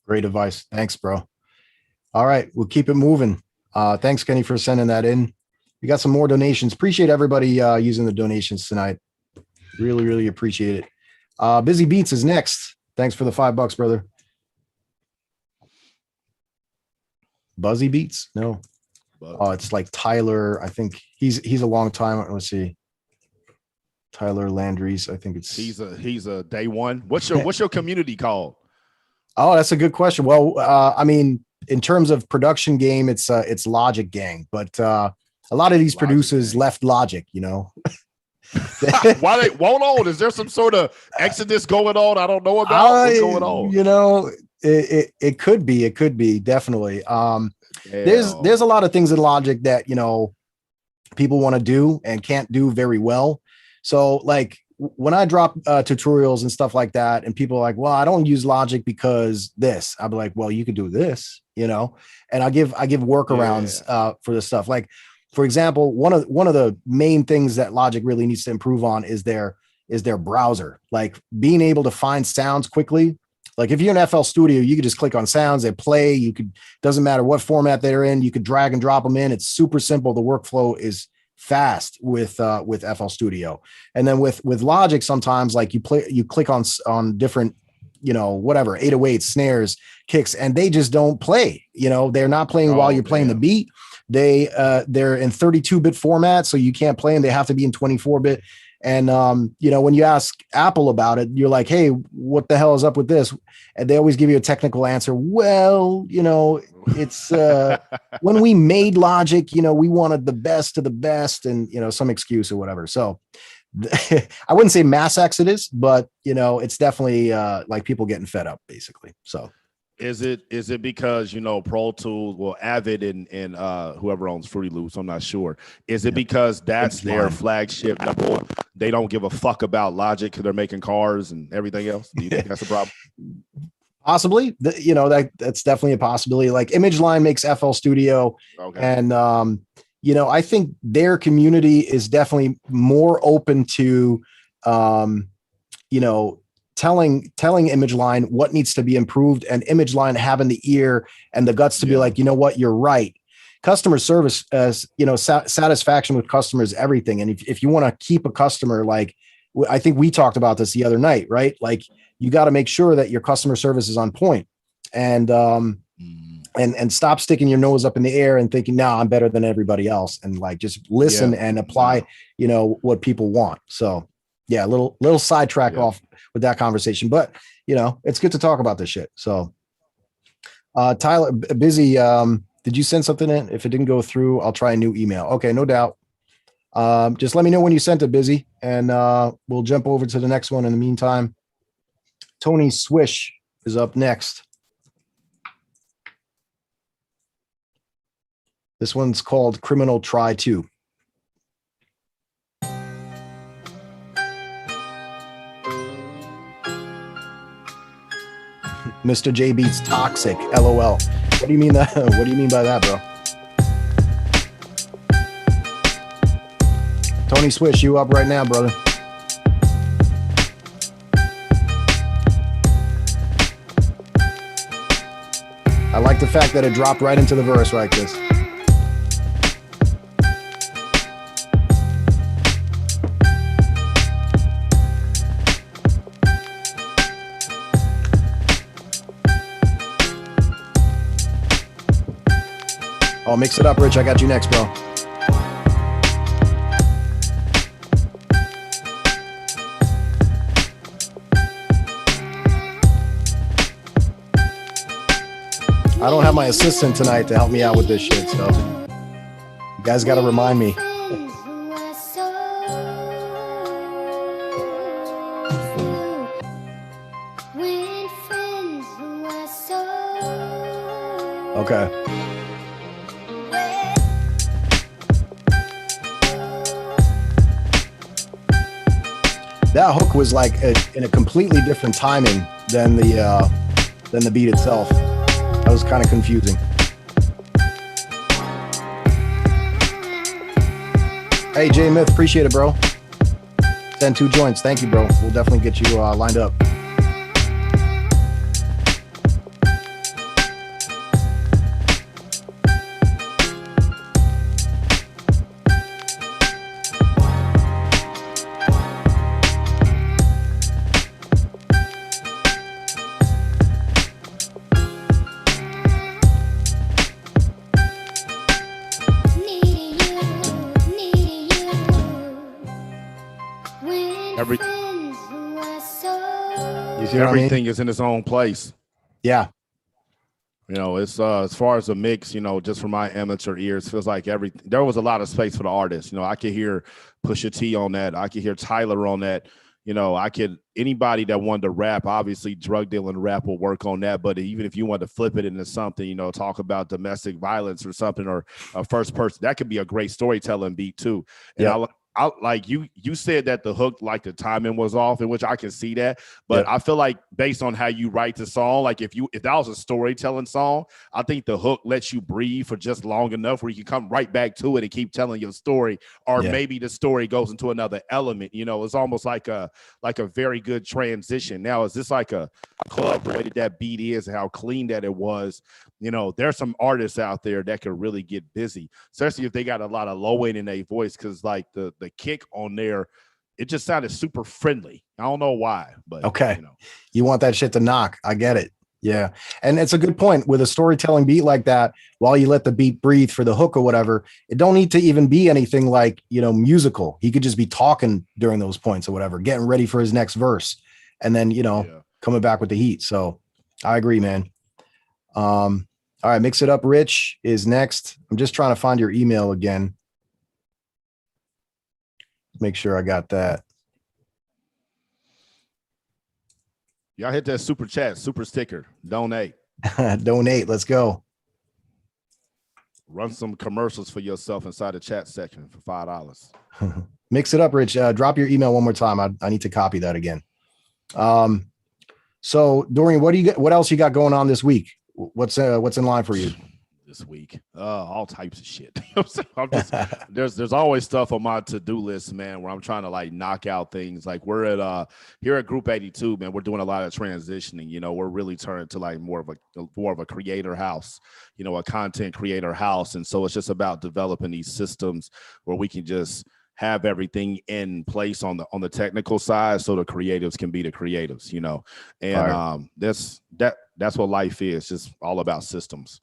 Great advice. Thanks, bro. All right, we'll keep it moving. Thanks, Kenny, for sending that in. We got some more donations. Appreciate everybody using the donations tonight. Really, really appreciate it. Busy Beats is next. Thanks for the $5, brother. Buzzy Beats? No. It's like Tyler. I think he's a long time. Let's see. Tyler Landry's. I think it's he's a day one. What's your community called? Oh, that's a good question. Well, I mean, in terms of production game, it's Logic Gang, but a lot of these producers left Logic, you know. Why they won't on? Is there some sort of exodus going on? I don't know about what's going on. You know, it could be definitely. There's a lot of things in Logic that, you know, people want to do and can't do very well. So like when I drop tutorials and stuff like that, and people are like, well, I don't use Logic because this, I'll be like, well, you could do this, you know, and I give workarounds for this stuff. Like, for example, one of the main things that Logic really needs to improve on is their browser, like being able to find sounds quickly. Like if you're in FL Studio, you could just click on sounds, they play. You could, doesn't matter what format they're in, you could drag and drop them in. It's super simple. The workflow is fast with FL Studio. And then with Logic, sometimes like you click on different, you know, whatever, 808s, snares, kicks, and they just don't play. You know, they're not playing while you're playing the beat. They're in 32-bit format, so you can't play them. They have to be in 24-bit. And you know, when you ask Apple about it, you're like, hey, what the hell is up with this? And they always give you a technical answer. Well, you know, it's when we made Logic, you know, we wanted the best of the best, and you know, some excuse or whatever. So I wouldn't say mass exodus, but you know, it's definitely like people getting fed up, basically. So is it because, you know, Pro Tools, well, Avid and whoever owns Fruity Loops, I'm not sure. Is it because that's their flagship? They don't give a fuck about Logic because they're making cars and everything else? Do you think that's the problem? Possibly. You know, that's definitely a possibility. Like Image Line makes FL Studio, and you know, I think their community is definitely more open to you know, telling Image Line what needs to be improved, and Image Line having the ear and the guts to be like, you know what, you're right. Customer service, as you know, satisfaction with customers, everything. And if you want to keep a customer, like I think we talked about this the other night, right? Like you got to make sure that your customer service is on point, and stop sticking your nose up in the air and thinking, nah, I'm better than everybody else. And like, just listen and apply, you know, what people want. So yeah, little sidetrack off with that conversation, but you know, it's good to talk about this shit. So Tyler, busy. Did you send something in? If it didn't go through, I'll try a new email. Okay, no doubt. Just let me know when you sent it, busy, and we'll jump over to the next one. In the meantime, Tony Swish is up next. This one's called Criminal Try 2. Mr. J Beatz toxic, LOL. What do you mean that? What do you mean by that, bro? Tony Swish, you up right now, brother? I like the fact that it dropped right into the verse like this. Oh, mix it up, Rich. I got you next, bro. I don't have my assistant tonight to help me out with this shit, so you guys got to remind me. Okay. That hook was like in a completely different timing than the beat itself. That was kind of confusing. Hey, J Myth, appreciate it, bro. Send 2 joints. Thank you, bro. We'll definitely get you lined up. Everything is in its own place. Yeah. You know, it's as far as the mix, you know, just from my amateur ears, feels like there was a lot of space for the artist. You know, I could hear Pusha T on that. I could hear Tyler on that. You know, anybody that wanted to rap, obviously drug dealing rap will work on that. But even if you want to flip it into something, you know, talk about domestic violence or something, or a first person, that could be a great storytelling beat too. And I like you said that the hook, like the timing was off, in which I can see that. But I feel like based on how you write the song, like if that was a storytelling song, I think the hook lets you breathe for just long enough where you can come right back to it and keep telling your story, or maybe the story goes into another element. You know, it's almost like a very good transition. Now, is this like a club rated that beat is and how clean that it was? You know, there's some artists out there that could really get busy, especially if they got a lot of low end in their voice, because like the kick on there, it just sounded super friendly. I don't know why, but okay, you want that shit to knock. I get it. Yeah. And it's a good point with a storytelling beat like that. While you let the beat breathe for the hook or whatever, it don't need to even be anything like, musical. He could just be talking during those points or whatever, getting ready for his next verse, and then, coming back with the heat. So I agree, man. All right. Mix It Up Rich is next. I'm just trying to find your email again. Make sure I got that. Y'all hit that super chat, super sticker, donate. Donate. Let's go. Run some commercials for yourself inside the chat section for $5. Mix It Up Rich. Drop your email one more time. I need to copy that again. So Dorian, what else you got going on this week? What's in line for you this week? All types of shit. There's always stuff on my to-do list, man, where I'm trying to like knock out things. Like we're at here at Group82, man, we're doing a lot of transitioning. We're really turning to like more of a creator house, a content creator house. And so it's just about developing these systems where we can just have everything in place on the technical side, so the creatives can be the creatives, and that's what life is, just all about systems.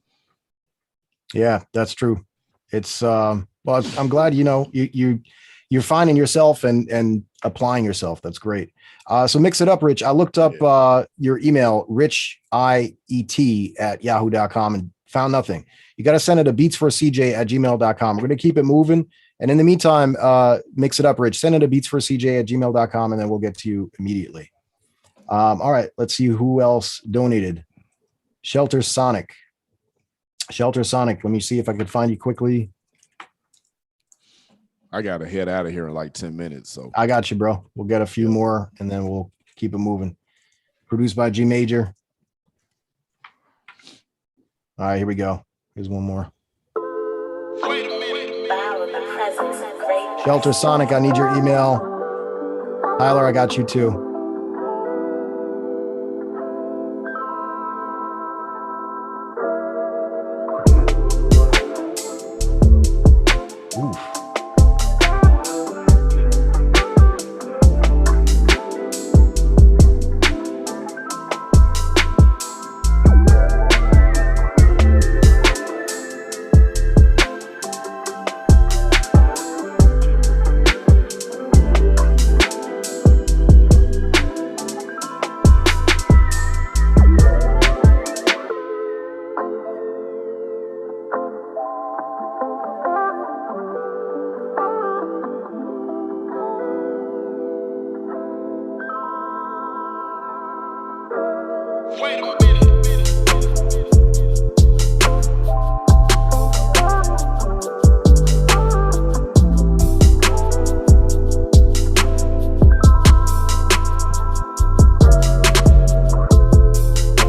Yeah, that's true. It's well, I'm glad you're finding yourself and applying yourself. That's great. So Mix It Up Rich. I looked up your email, richiet@yahoo.com, and found nothing. You got to send it to beatsforcj@gmail.com. We're going to keep it moving. And in the meantime, Mix It Up Rich. Send it to beatsforcj@gmail.com, and then we'll get to you immediately. All right, let's see who else donated. Shelter Sonic. Let me see if I could find you quickly. I got to head out of here in like 10 minutes. So I got you, bro. We'll get a few more and then we'll keep it moving. Produced by G Major. All right, here we go. Here's one more. Shelter Sonic, I need your email. Tyler, I got you too.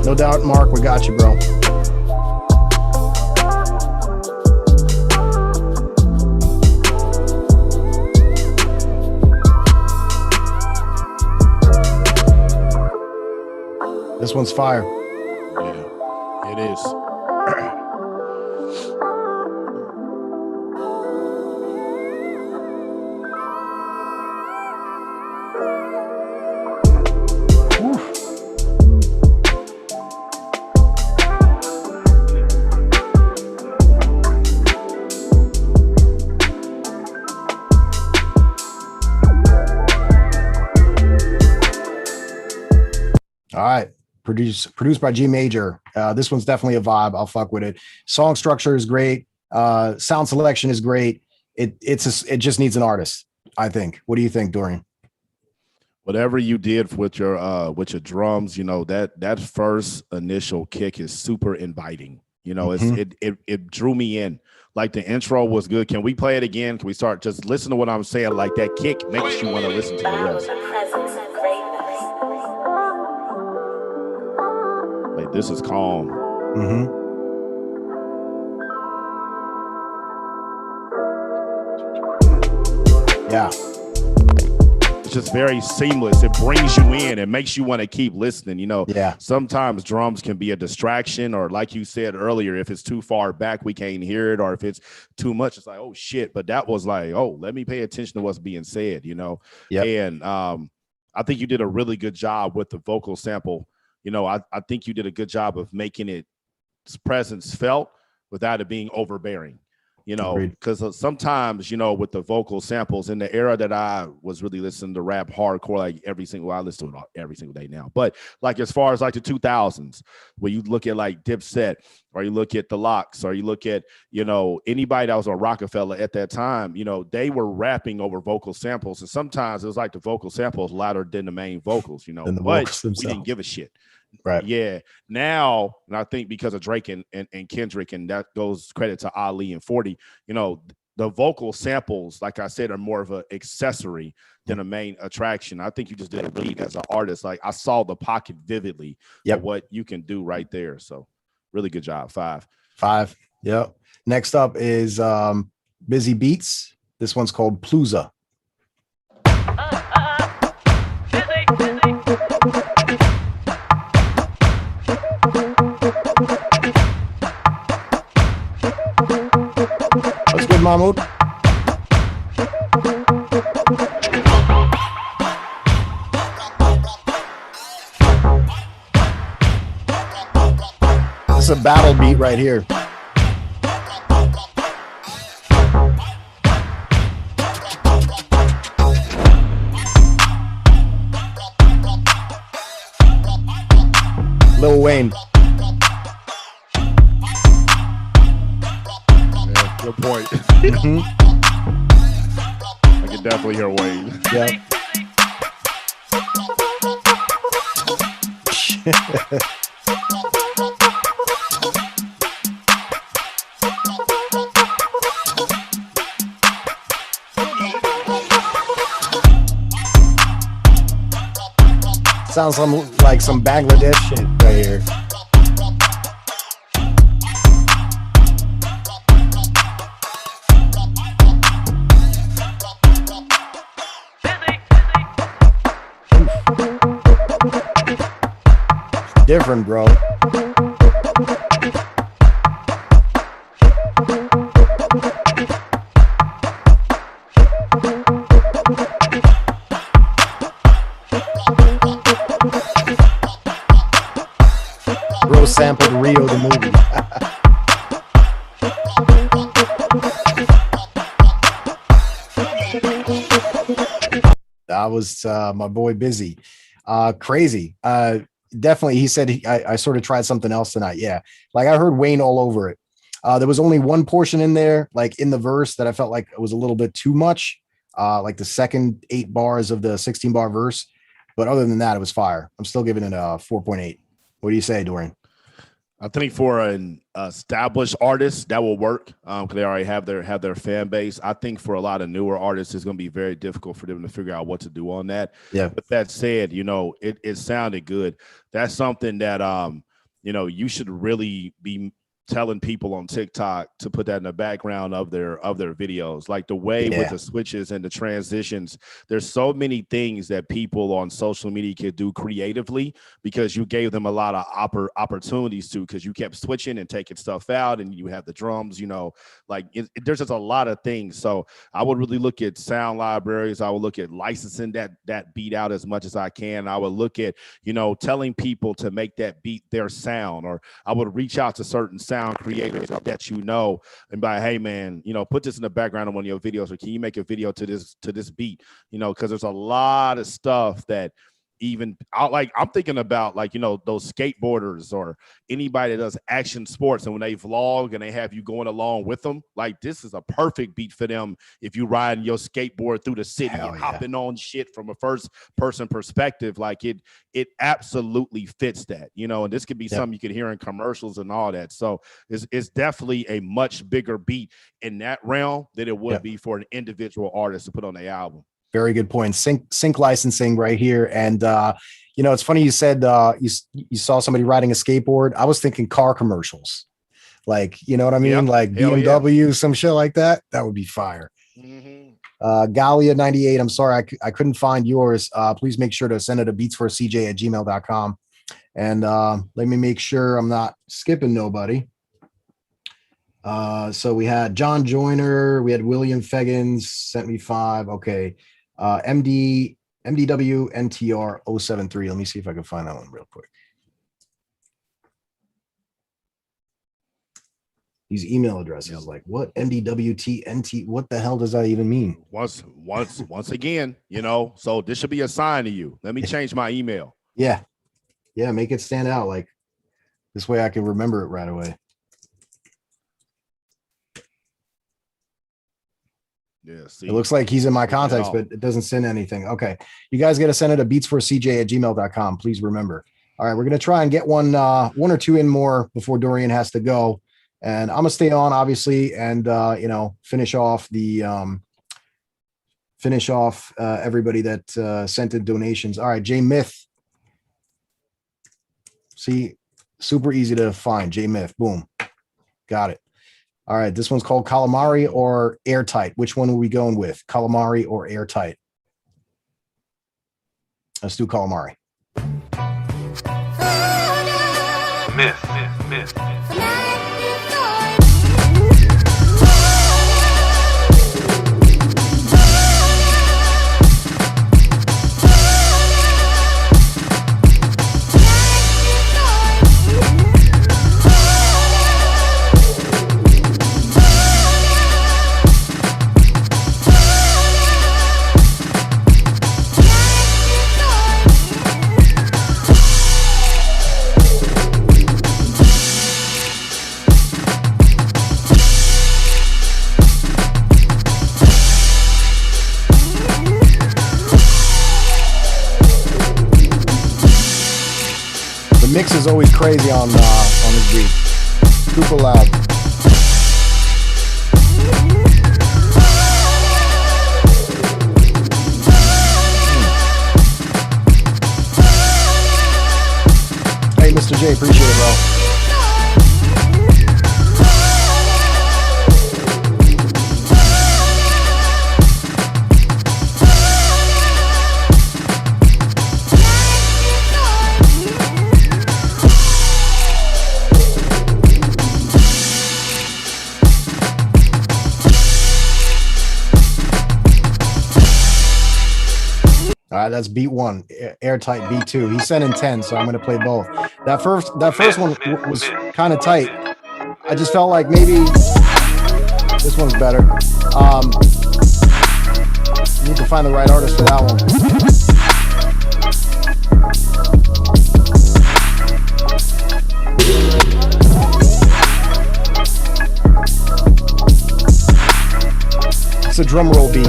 No doubt, Mark, we got you, bro. This one's fire. Yeah, it is. All right. Produced by G Major. This one's definitely a vibe. I'll fuck with it. Song structure is great. Sound selection is great. It just needs an artist, I think. What do you think, Dorian? Whatever you did with your drums, that first initial kick is super inviting. You know, it drew me in. Like the intro was good. Can we play it again? Can we start? Just listen to what I'm saying. Like that kick makes you want to listen to the rest. Like this is calm. Yeah. It's just very seamless. It brings you in. It makes you want to keep listening. You know, sometimes drums can be a distraction, or like you said earlier, if it's too far back, we can't hear it, or if it's too much, it's like, oh shit. But that was like, oh, let me pay attention to what's being said, you know? And I think you did a really good job with the vocal sample. You know, I think you did a good job of making its presence felt without it being overbearing. You know, because sometimes, you know, with the vocal samples in the era that I was really listening to rap hardcore, like I listen to it every single day now. But like as far as like the 2000s, where you look at like Dipset, or you look at the Locks, or you look at, you know, anybody that was on Rockefeller at that time, you know, they were rapping over vocal samples. And sometimes it was like the vocal samples louder than the main vocals, you know, but we didn't give a shit. Right. Yeah. Now, and I think because of Drake and Kendrick, and that goes credit to Ali and 40, you know, the vocal samples, like I said, are more of an accessory than a main attraction. I think you just did a read as an artist. Like I saw the pocket vividly of what you can do right there. So really good job. 5. Yep. Next up is Busy Beats. This one's called Plusa. What's good, Mahmoud? This is a battle beat right here. Lil Wayne. Good point. I can definitely hear Wayne. Yeah. Sounds like some Bangladesh shit right here. Different, bro. Bro sampled Rio the movie. That was my boy Busy. Crazy. Definitely, he said I sort of tried something else tonight. Yeah, like I heard Wayne all over it. There was only one portion in there, like in the verse, that I felt like it was a little bit too much, like the second 8 bars of the 16-bar verse. But other than that, it was fire. I'm still giving it a 4.8. What do you say, Dorian? I think for an established artist, that will work because they already have their fan base. I think for a lot of newer artists, it's going to be very difficult for them to figure out what to do on that. Yeah. But that said, you know, it sounded good. That's something that you know, you should really be telling people on TikTok to put that in the background of their videos, like the way with the switches and the transitions. There's so many things that people on social media could do creatively because you gave them a lot of opportunities to, because you kept switching and taking stuff out, and you have the drums, you know, like there's just a lot of things. So I would really look at sound libraries. I would look at licensing that beat out as much as I can. I would look at, you know, telling people to make that beat their sound, or I would reach out to certain sound creators that, you know, and by, hey man, you know, put this in the background of one of your videos, or can you make a video to this beat, you know, because there's a lot of stuff that, even I'm thinking about like, you know, those skateboarders or anybody that does action sports, and when they vlog and they have you going along with them, like this is a perfect beat for them. If you riding your skateboard through the city and hopping on shit from a first person perspective, like it absolutely fits that, you know, and this could be something you could hear in commercials and all that. So it's definitely a much bigger beat in that realm than it would be for an individual artist to put on their album. Very good point. Sync licensing right here. And, you know, it's funny you said you saw somebody riding a skateboard. I was thinking car commercials. Like, you know what I mean? Like BMW, some shit like that. That would be fire. Galia 98. I'm sorry, I couldn't find yours. Please make sure to send it to beatsforcj@gmail.com. And let me make sure I'm not skipping nobody. So we had John Joyner, we had William Feggins, sent me 5. Okay. MDW NTR 073. Let me see if I can find that one real quick. These email addresses, like what MDWTNT, what the hell does that even mean? Once again, you know, so this should be a sign to you. Let me change my email. Yeah, make it stand out. Like this way I can remember it right away. Yeah, see, it looks like he's in my contacts, but it doesn't send anything. Okay. You guys got to send it to beatsforcj@gmail.com. Please remember. All right. We're going to try and get one or two in more before Dorian has to go. And I'm going to stay on, obviously, and, you know, finish off everybody that sent in donations. All right. J Myth. See, super easy to find. J Myth. Boom. Got it. All right, this one's called Calamari or Airtight. Which one are we going with? Calamari or Airtight? Let's do Calamari. Myth. Mix is always crazy on this beat. Super loud. Hey, Mr. J, appreciate it, bro. All right, that's beat 1, Airtight beat 2. He sent in 10, so I'm going to play both. That first one was kind of tight. I just felt like maybe this one's better. Need to find the right artist for that one. It's a drum roll beat.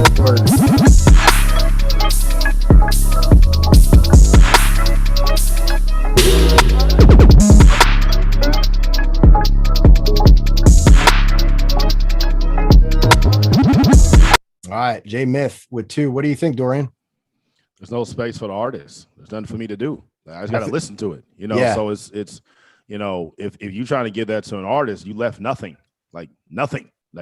All right, J Myth with 2. What do you think, Dorian? There's no space for the artist. There's nothing for me to do. I just got to listen to it, you know. So it's you know, if you're trying to give that to an artist, you left nothing. Like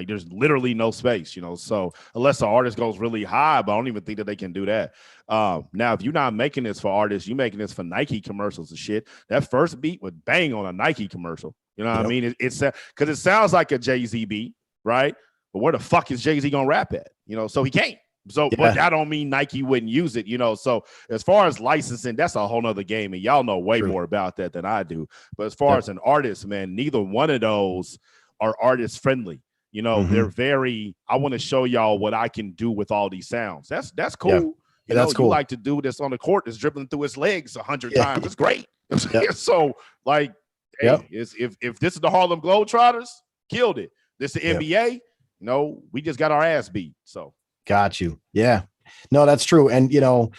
there's literally no space, you know. So unless the artist goes really high, but I don't even think that they can do that. Now, if you're not making this for artists, you're making this for Nike commercials and shit. That first beat would bang on a Nike commercial. You know what I mean? It's because it sounds like a Jay-Z beat, right? But where the fuck is Jay-Z gonna rap at? You know, so he can't. So, but that don't mean Nike wouldn't use it, you know. So as far as licensing, that's a whole nother game, and y'all know way more about that than I do. But as far as an artist, man, neither one of those are artist friendly. You know, they're very, I want to show y'all what I can do with all these sounds. That's cool. You That's know, cool. you like to do this on the court that's dribbling through his legs 100 Yeah. times. It's great. Yep. So, like, hey, Yep. if this is the Harlem Globetrotters, killed it. This is the Yep. NBA. No, we just got our ass beat. So, Got you. Yeah. No, that's true. And you know,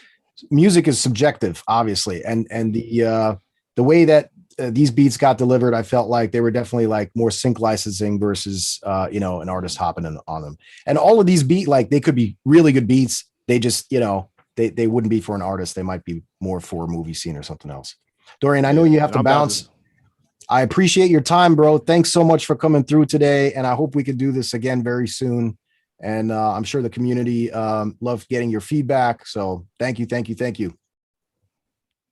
music is subjective, obviously, and the way that these beats got delivered, I felt like they were definitely like more sync licensing versus you know, an artist hopping on them. And all of these like they could be really good beats. They just, you know, they wouldn't be for an artist. They might be more for a movie scene or something else. Dorian, I know you have to bounce. I appreciate your time, bro. Thanks so much for coming through today, and I hope we can do this again very soon. And I'm sure the community loved getting your feedback. So thank you.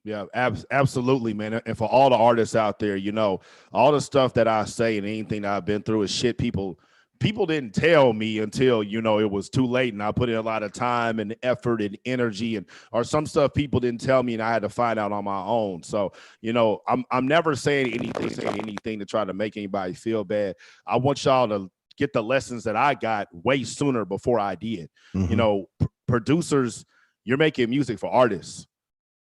Yeah, absolutely, man. And for all the artists out there, you know, all the stuff that I say and anything that I've been through is shit people didn't tell me until, you know, it was too late, and I put in a lot of time and effort and energy, or some stuff people didn't tell me and I had to find out on my own. So, you know, I'm never saying anything to try to make anybody feel bad. I want y'all to get the lessons that I got way sooner before I did. Mm-hmm. You know, producers, you're making music for artists.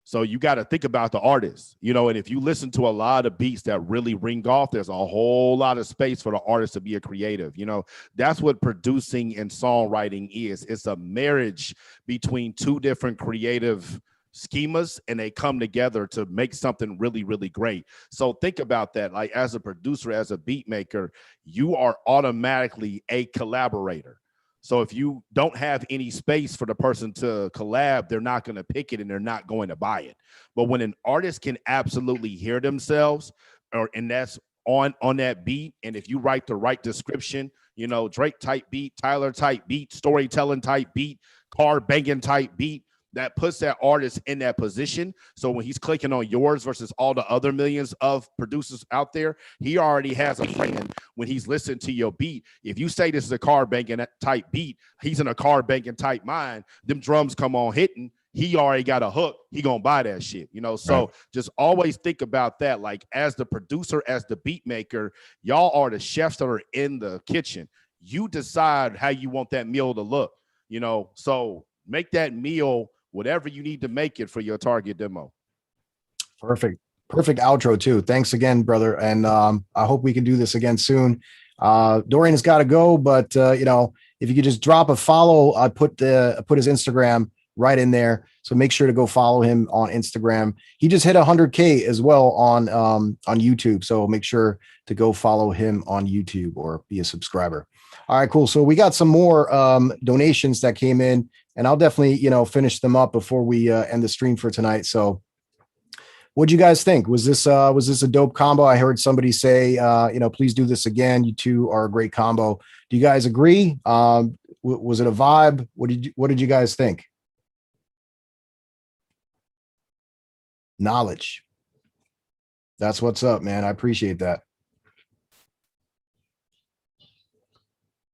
So you got to think about the artist, you know, and if you listen to a lot of beats that really ring off, there's a whole lot of space for the artist to be a creative. You know, that's what producing and songwriting is. It's a marriage between two different creative schemas, and they come together to make something really, really great. So think about that. Like, as a producer, as a beat maker, you are automatically a collaborator. So if you don't have any space for the person to collab, they're not going to pick it and they're not going to buy it. But when an artist can absolutely hear themselves, and that's on that beat, and if you write the right description, you know, Drake type beat, Tyler type beat, storytelling type beat, car banging type beat, that puts that artist in that position. So when he's clicking on yours versus all the other millions of producers out there, he already has a friend when he's listening to your beat. If you say this is a car banging type beat, he's in a car banging type mind, them drums come on hitting, he already got a hook, he gonna buy that shit, you know? So right. Just always think about that. Like, as the producer, as the beat maker, y'all are the chefs that are in the kitchen. You decide how you want that meal to look, you know? So make that meal whatever you need to make it for your target demo. Perfect outro too. Thanks again, brother. And I hope we can do this again soon. Dorian has got to go, but you know, if you could just drop a follow, I put his Instagram right in there. So make sure to go follow him on Instagram. He just hit 100K as well on YouTube. So make sure to go follow him on YouTube or be a subscriber. All right, cool. So we got some more donations that came in, and I'll definitely, you know, finish them up before we end the stream for tonight. So what'd you guys think? Was this a dope combo? I heard somebody say, you know, please do this again. You two are a great combo. Do you guys agree? Was it a vibe? What did you guys think? Knowledge. That's what's up, man. I appreciate that.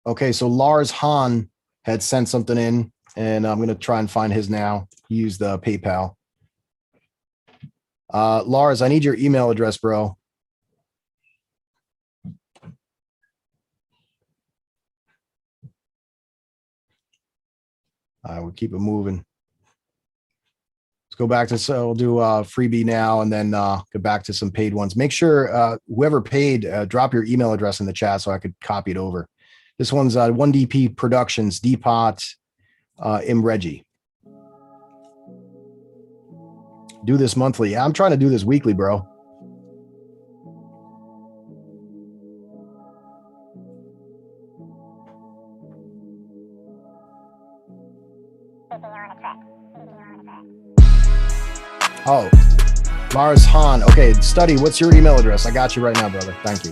Okay, so Lars Hahn had sent something in, and I'm going to try and find his now. He used the PayPal. Lars, I need your email address, bro. We'll keep it moving. Let's go back to, so we'll do freebie now, and then go back to some paid ones. Make sure whoever paid, drop your email address in the chat so I could copy it over. This one's 1DP Productions, Depot, Reggie. Do this monthly. Yeah, I'm trying to do this weekly, bro. Oh, Lars Hahn. Okay, Study, what's your email address? I got you right now, brother. Thank you.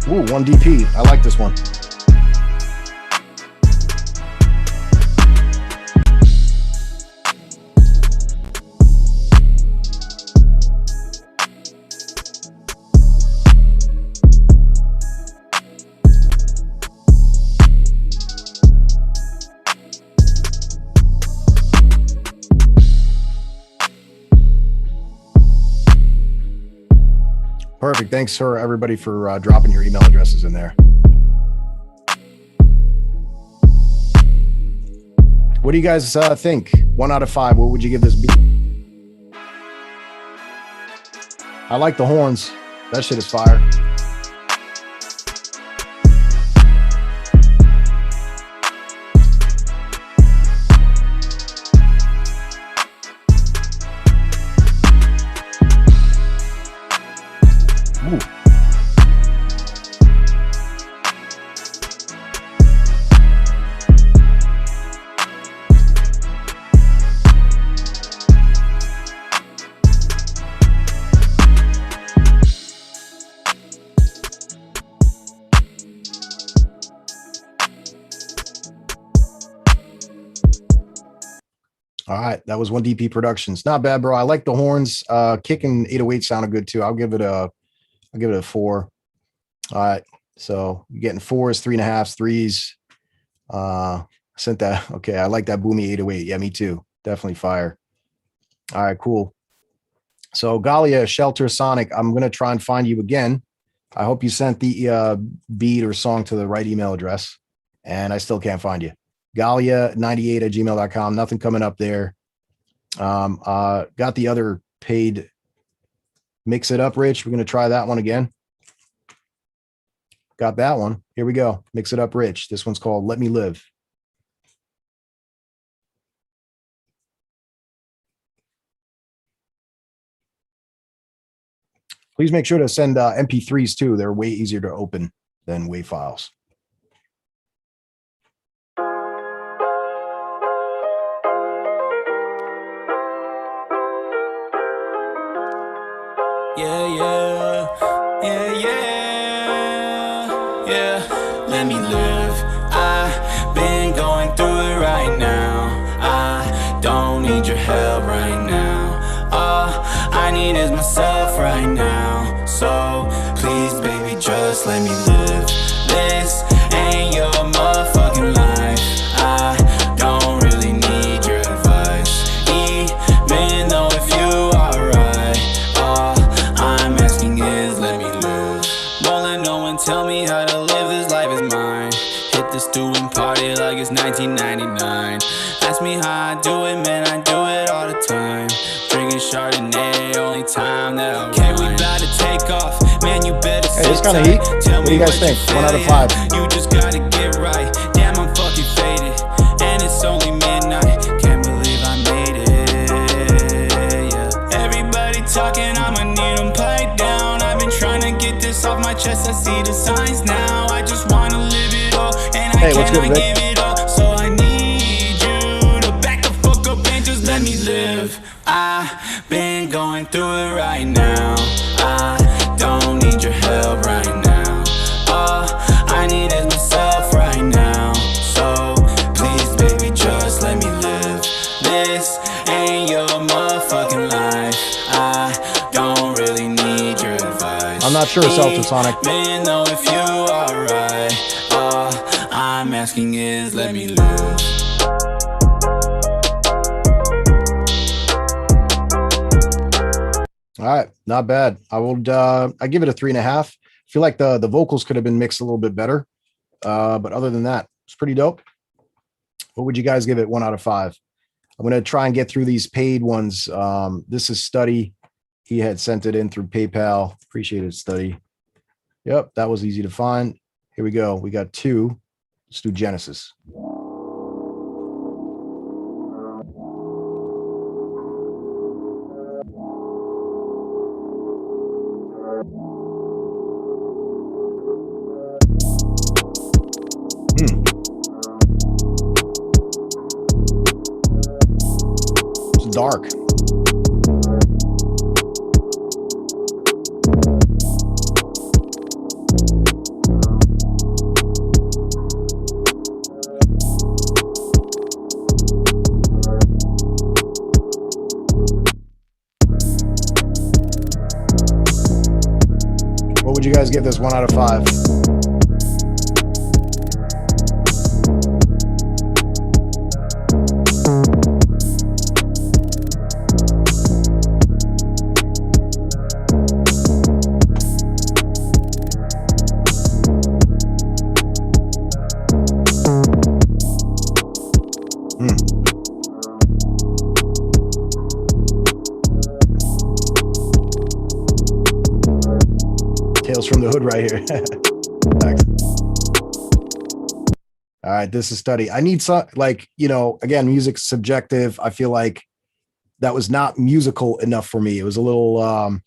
Ooh, 1DP. I like this one. Perfect. Thanks for everybody for dropping your email addresses in there. What do you guys think? 1 out of 5. What would you give this beat? I like the horns. That shit is fire. Ooh. All right, that was 1DP Productions. Not bad, bro. I like the horns. Kick and 808 sounded good too. I'll give it a 4. All right, so you're getting 4s, 3.5s, 3s. Sent that. Okay, I like that boomy 808. Yeah, me too. Definitely fire. All right, cool. So Galia, Shelter, Sonic, I'm gonna try and find you again. I hope you sent the beat or song to the right email address, and I still can't find you. Galia98@gmail.com. Nothing coming up there. Got the other paid Mix It Up, Rich. We're going to try that one again. Got that one. Here we go. Mix It Up, Rich. This one's called Let Me Live. Please make sure to send MP3s too. They're way easier to open than WAV files. Yeah. Let me live. I've been going through it right now. I don't need your help right now. All I need is myself right now. So please, baby, just let me live. This ain't your motherfucking life. I don't really need your advice, even though if you are right, all I'm asking is let me live. Won't let no one tell me how to live, this life is mine. Hit the stool and party like it's 1999. Ask me how I do it, man, I do it all the time. Drinking Chardonnay, only time that I okay, we about to take off. Man, you better hey, it's kind of heat. What do you guys think? 1 out of 5. You just gotta get right. Damn, I'm fucking faded, and it's only midnight. Can't believe I made it. Yeah. Everybody talking, I'ma need them pipe down. I've been trying to get this off my chest. I see the signs now. I just wanna live it all, and I cannot give it up. So I need you to back the fuck up and just let me live. I've been going through it right now. I don't need your help right now. All I need is myself right now. So please, baby, just let me live. This ain't your motherfucking life. I don't really need your advice. I'm not sure, Sonic. Man, though, if you are right, all I'm asking is let me live. All right, not bad. I give it a 3.5. Feel like the vocals could have been mixed a little bit better, but other than that, it's pretty dope. What would you guys give it? 1 out of 5. I'm gonna try and get through these paid ones. This is Study. He had sent it in through PayPal. Appreciate it, Study. Yep, that was easy to find. Here we go. We got 2. Let's do Genesis. It's dark. What would you guys give this? 1 out of 5? Tales from the Hood right here. Thanks. All right, this is study. I need some, like, you know, again, music's subjective. I feel like that was not musical enough for me. It was a little, I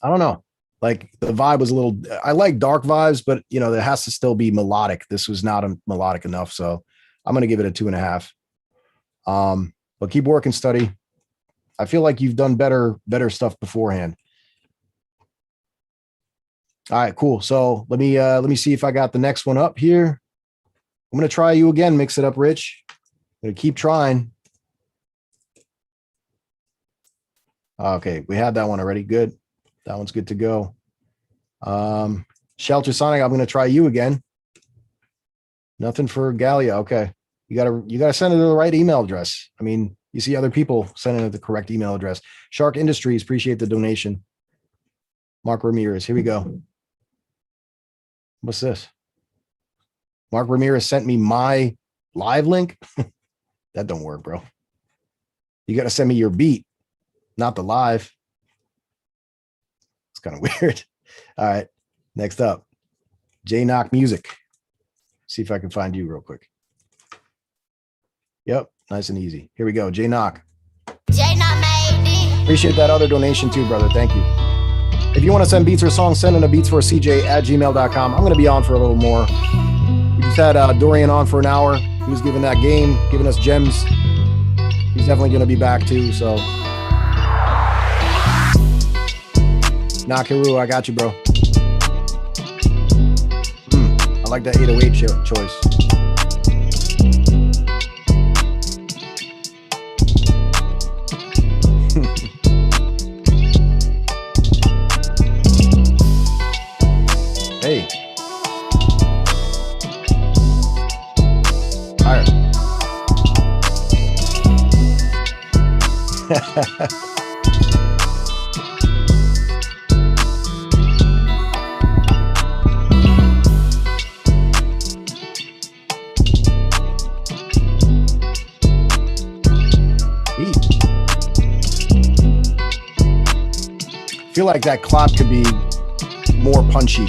don't know. Like the vibe was a little, I like dark vibes, but you know, there has to still be melodic. This was not a melodic enough. So I'm going to give it a 2.5. But keep working, study. I feel like you've done better stuff beforehand. All right, cool. So let me see if I got the next one up here. I'm going to try you again. Mix it up, Rich. I'm going to keep trying. Okay, we had that one already. Good. That one's good to go. Shelter Sonic, I'm going to try you again. Nothing for Gallia. Okay. You gotta send it to the right email address. I mean, you see other people sending it the correct email address. Shark Industries, appreciate the donation. Mark Ramirez, here we go. What's this? Mark Ramirez sent me my live link. That don't work, bro. You got to send me your beat, not the live. It's kind of weird. All right. Next up, J Knock Music. See if I can find you real quick. Yep. Nice and easy. Here we go. J Knock. J Knock made it. Appreciate that other donation too, brother. Thank you. If you want to send beats or songs, send in a beatsforcj@gmail.com. I'm going to be on for a little more. We just had Dorian on for an hour. He was giving that game, giving us gems. He's definitely going to be back too. So, Nakaru, I got you, bro. I like that 808 choice. Hey. All right. I feel like that clap could be more punchy.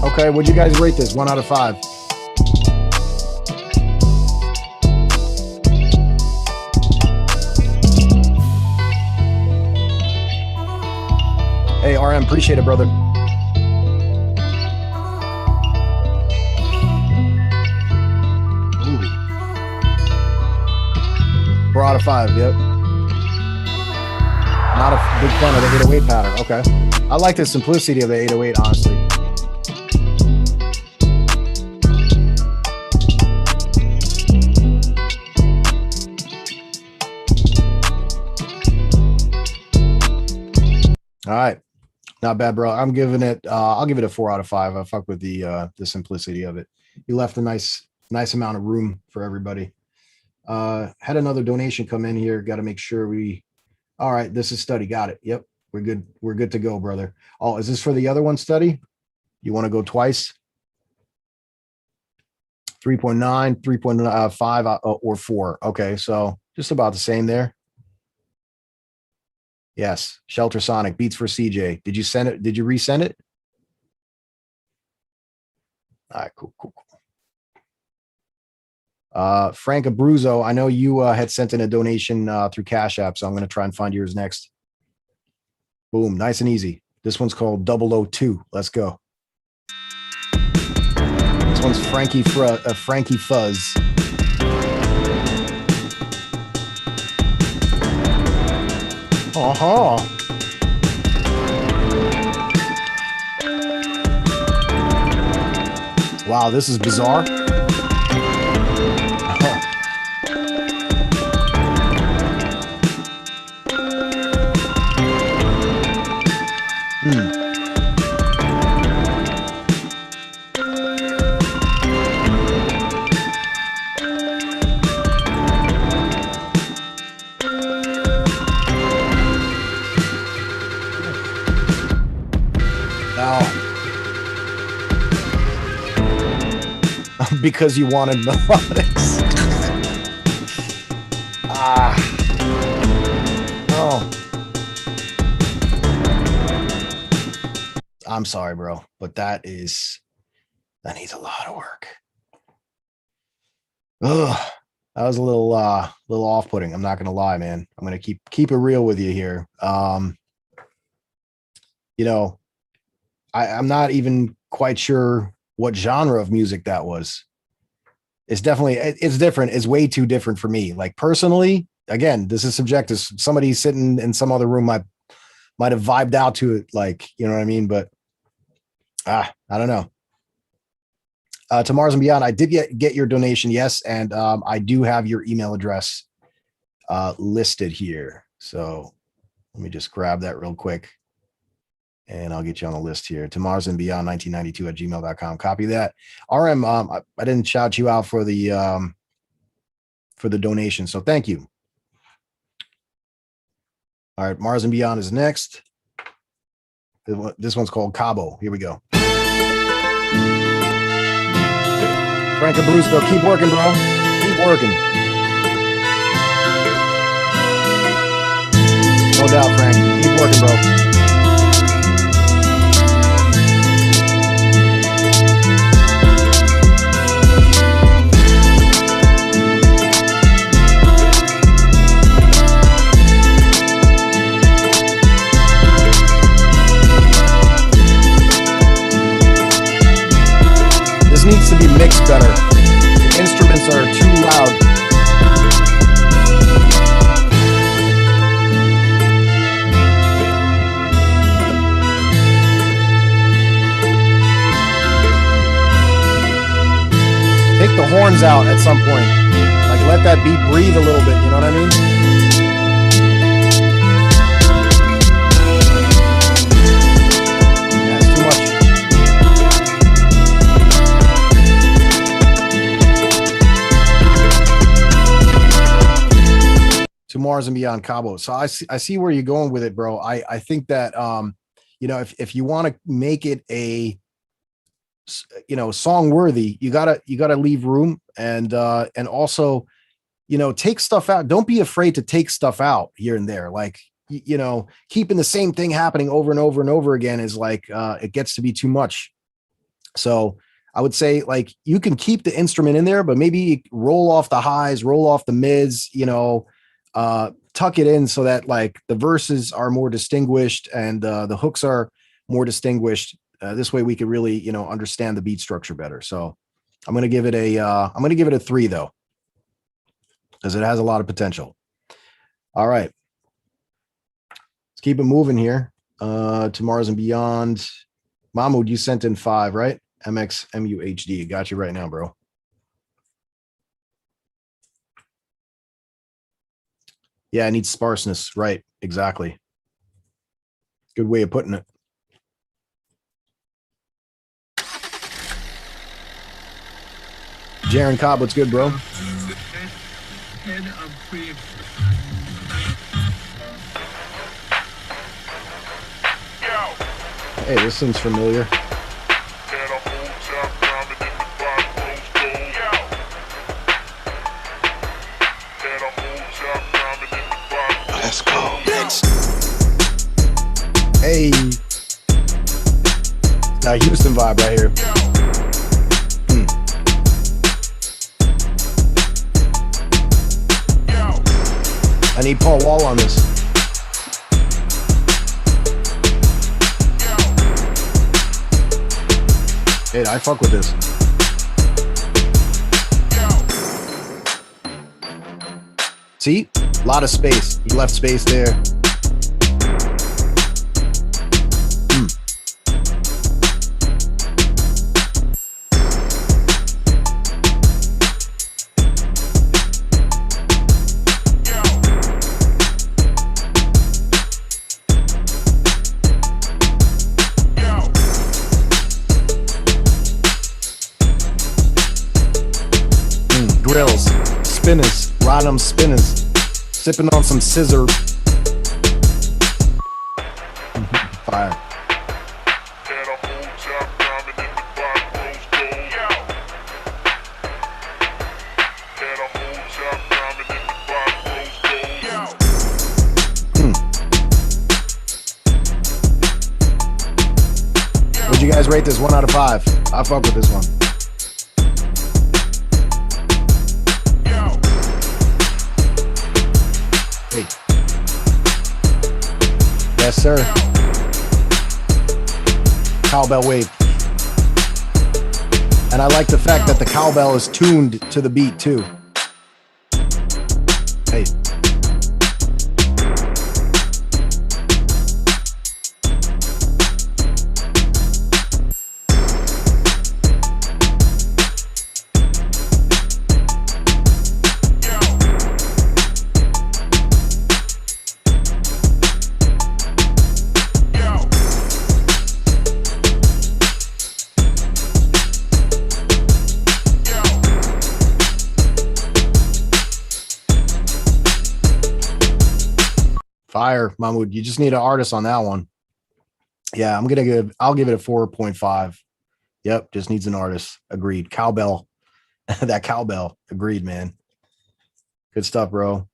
Okay, what'd you guys rate this? 1 out of 5. Hey, RM, appreciate it, brother. Ooh. 4 out of 5, yep. Not a big fan of the 808 pattern. Okay. I like the simplicity of the 808, honestly. All right. Not bad, bro. I'm giving it, I'll give it a 4 out of 5. I fuck with the simplicity of it. You left a nice amount of room for everybody. Had another donation come in here. Got to make sure all right, this is study. Got it. Yep. We're good. We're good to go, brother. Oh, is this for the other one, study? You want to go twice? 3.9, 3.5 or 4. Okay. So just about the same there. Yes. Shelter Sonic, Beats for CJ. Did you send it? Did you resend it? All right, cool. Frank Abruzzo, I know you had sent in a donation through Cash App, so I'm going to try and find yours next. Boom, nice and easy. This one's called 002. Let's go. This one's Frankie Fuzz. Uh-huh. Wow, this is bizarre. because you wanted melodics. Oh. I'm sorry, bro, but that needs a lot of work. Ugh. That was a little off-putting. I'm not gonna lie, man. I'm gonna keep it real with you here. You know, I'm not even quite sure what genre of music that was. It's different. It's way too different for me. Like personally, again, this is subjective. Somebody sitting in some other room might have vibed out to it, like, you know what I mean? But I don't know. To Mars and Beyond, I did get your donation, yes, and I do have your email address listed here. So let me just grab that real quick, and I'll get you on the list here. To Mars and Beyond 1992 at gmail.com. Copy that. RM, I didn't shout you out for the donation, so thank you. All right, Mars and Beyond is next. This one's called Cabo. Here we go. Frank and Bruce, though, keep working, bro. Keep working. No doubt, Frank. Keep working, bro. This needs to be mixed better. The instruments are too loud. Take the horns out at some point. Like, let that beat breathe a little bit, you know what I mean? Yeah, it's too much. To Mars and Beyond, Cabo. So I see where you're going with it, bro. I think that you know, if you want to make it a, you know, song worthy, you gotta leave room, and also, you know, take stuff out. Don't be afraid to take stuff out here and there. Like, you know, keeping the same thing happening over and over and over again is like, it gets to be too much. So I would say, like, you can keep the instrument in there, but maybe roll off the highs, roll off the mids, you know, tuck it in so that, like, the verses are more distinguished and the hooks are more distinguished. This way we could really, you know, understand the beat structure better. So I'm going to give it a 3 though, because it has a lot of potential. All right. Let's keep it moving here. To Mars and Beyond. Mahmoud, you sent in 5, right? MXMUHD. Got you right now, bro. Yeah, it needs sparseness. Right. Exactly. Good way of putting it. Jaron Cobb, what's good, bro? Hey, this seems familiar. Let's go. Hey. Now Houston vibe right here. I need Paul Wall on this. Hey, I fuck with this. See? A lot of space. You left space there. Grills, spinners, Rodham spinners, sipping on some scissor. Fire. rate this 1 out of 5. I fuck with this one. Hey. Yes, sir. Cowbell wave. And I like the fact that the cowbell is tuned to the beat too. Hey. Fire, Mahmoud. You just need an artist on that one. Yeah, I'll give it a 4.5. Yep, just needs an artist. Agreed. Cowbell. That cowbell. Agreed, man. Good stuff, bro. All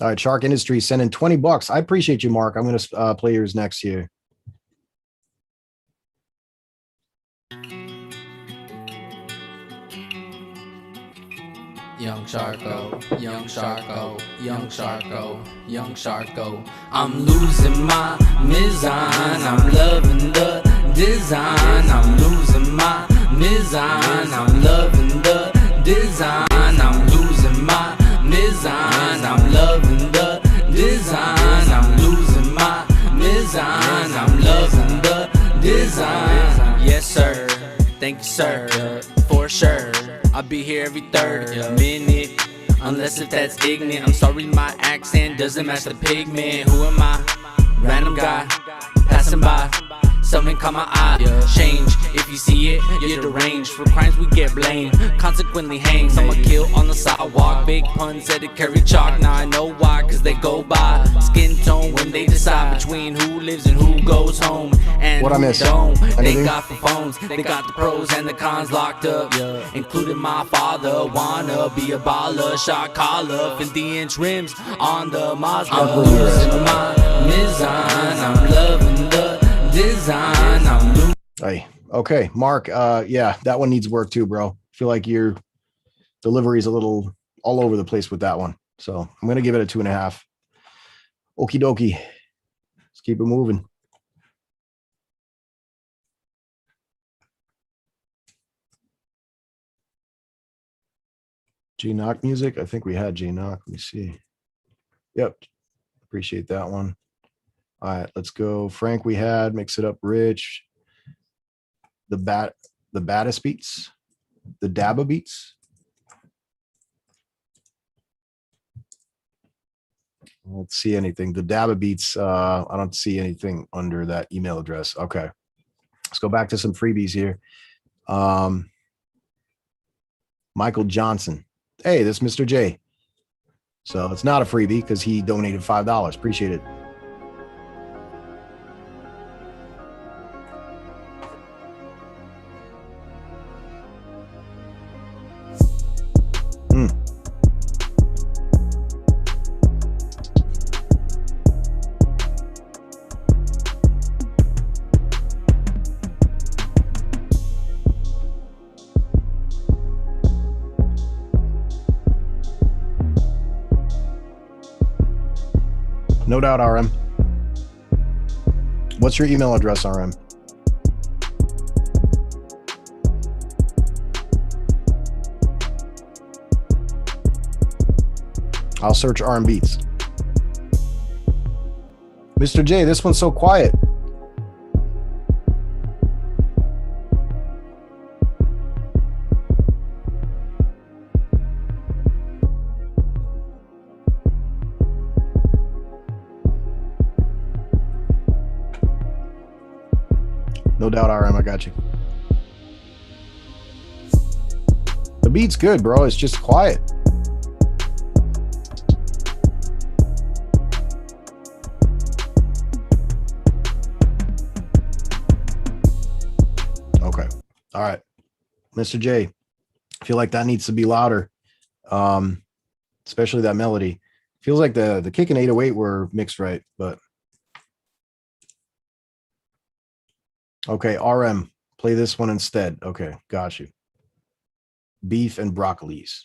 right, Shark Industries sending $20. I appreciate you, Mark. I'm gonna play yours next year. Young Sharko, Young Sharko, Young Sharko, Young Sharko. I'm losing my mizan, I'm loving the design. I'm losing my mizan, I'm loving the design. I'm losing my mizan, I'm loving the design. I'm losing my mizan, I'm loving the design. Yes, sir. Thank you, sir. For sure. I'll be here every third minute, unless if that's ignorant. I'm sorry my accent doesn't match the pigment. Who am I? Random guy, passing by. Something caught my eye, change. If you see it, you're deranged. For crimes we get blamed, consequently hanged. Someone killed on the sidewalk. Big pun said it carry chalk. Now I know why, cause they go by skin tone when they decide between who lives and who goes home. And what I miss? Don't. They got the phones, they got the pros and the cons locked up, including my father. Wanna be a baller, shot collar, 50-inch rims on the Mazda. I'm losing my mizan, I'm loving the design. I'm Hey, okay, Mark. Yeah, that one needs work too, bro. Feel like your delivery is a little all over the place with that one. So I'm gonna give it a 2.5. Okie dokie. Let's keep it moving. G-Knock music. I think we had G-Knock. Let me see. Yep. Appreciate that one. All right, let's go. Frank, we had Mix It Up Rich. The baddest beats. The Dabba beats. I don't see anything. The Dabba beats. I don't see anything under that email address. Okay. Let's go back to some freebies here. Michael Johnson. Hey, this is Mr. J. So it's not a freebie because he donated $5. Appreciate it. No doubt, RM. What's your email address, RM? I'll search RM Beats. Mr. J, this one's so quiet. No doubt, RM, I got you. The beat's good, bro. It's just quiet. Okay. All right. Mr. J, I feel like that needs to be louder. Especially that melody. Feels like the kick and 808 were mixed right, but okay, RM, Play this one instead. Okay, got you. Beef and broccolis.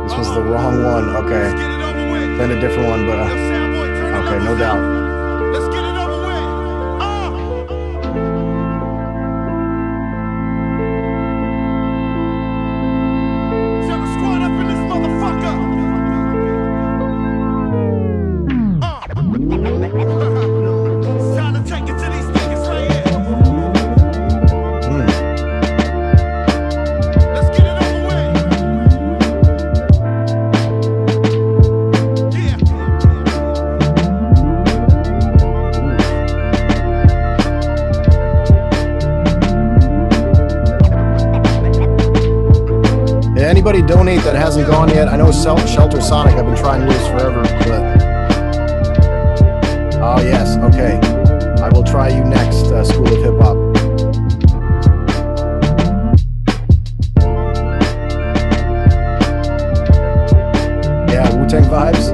This was the wrong one. Okay. Then a different one, but okay, no doubt. Let's get it over with. Tell the squad up in this motherfucker. It's time to take it to these niggas right here. Let's get it over with. Yeah. Yeah, anybody donate that hasn't gone yet? I know Shelter Sonic. I've been trying yours forever, but oh yes, okay. I will try you next, School of Hip Hop. Yeah, Wu-Tang vibes.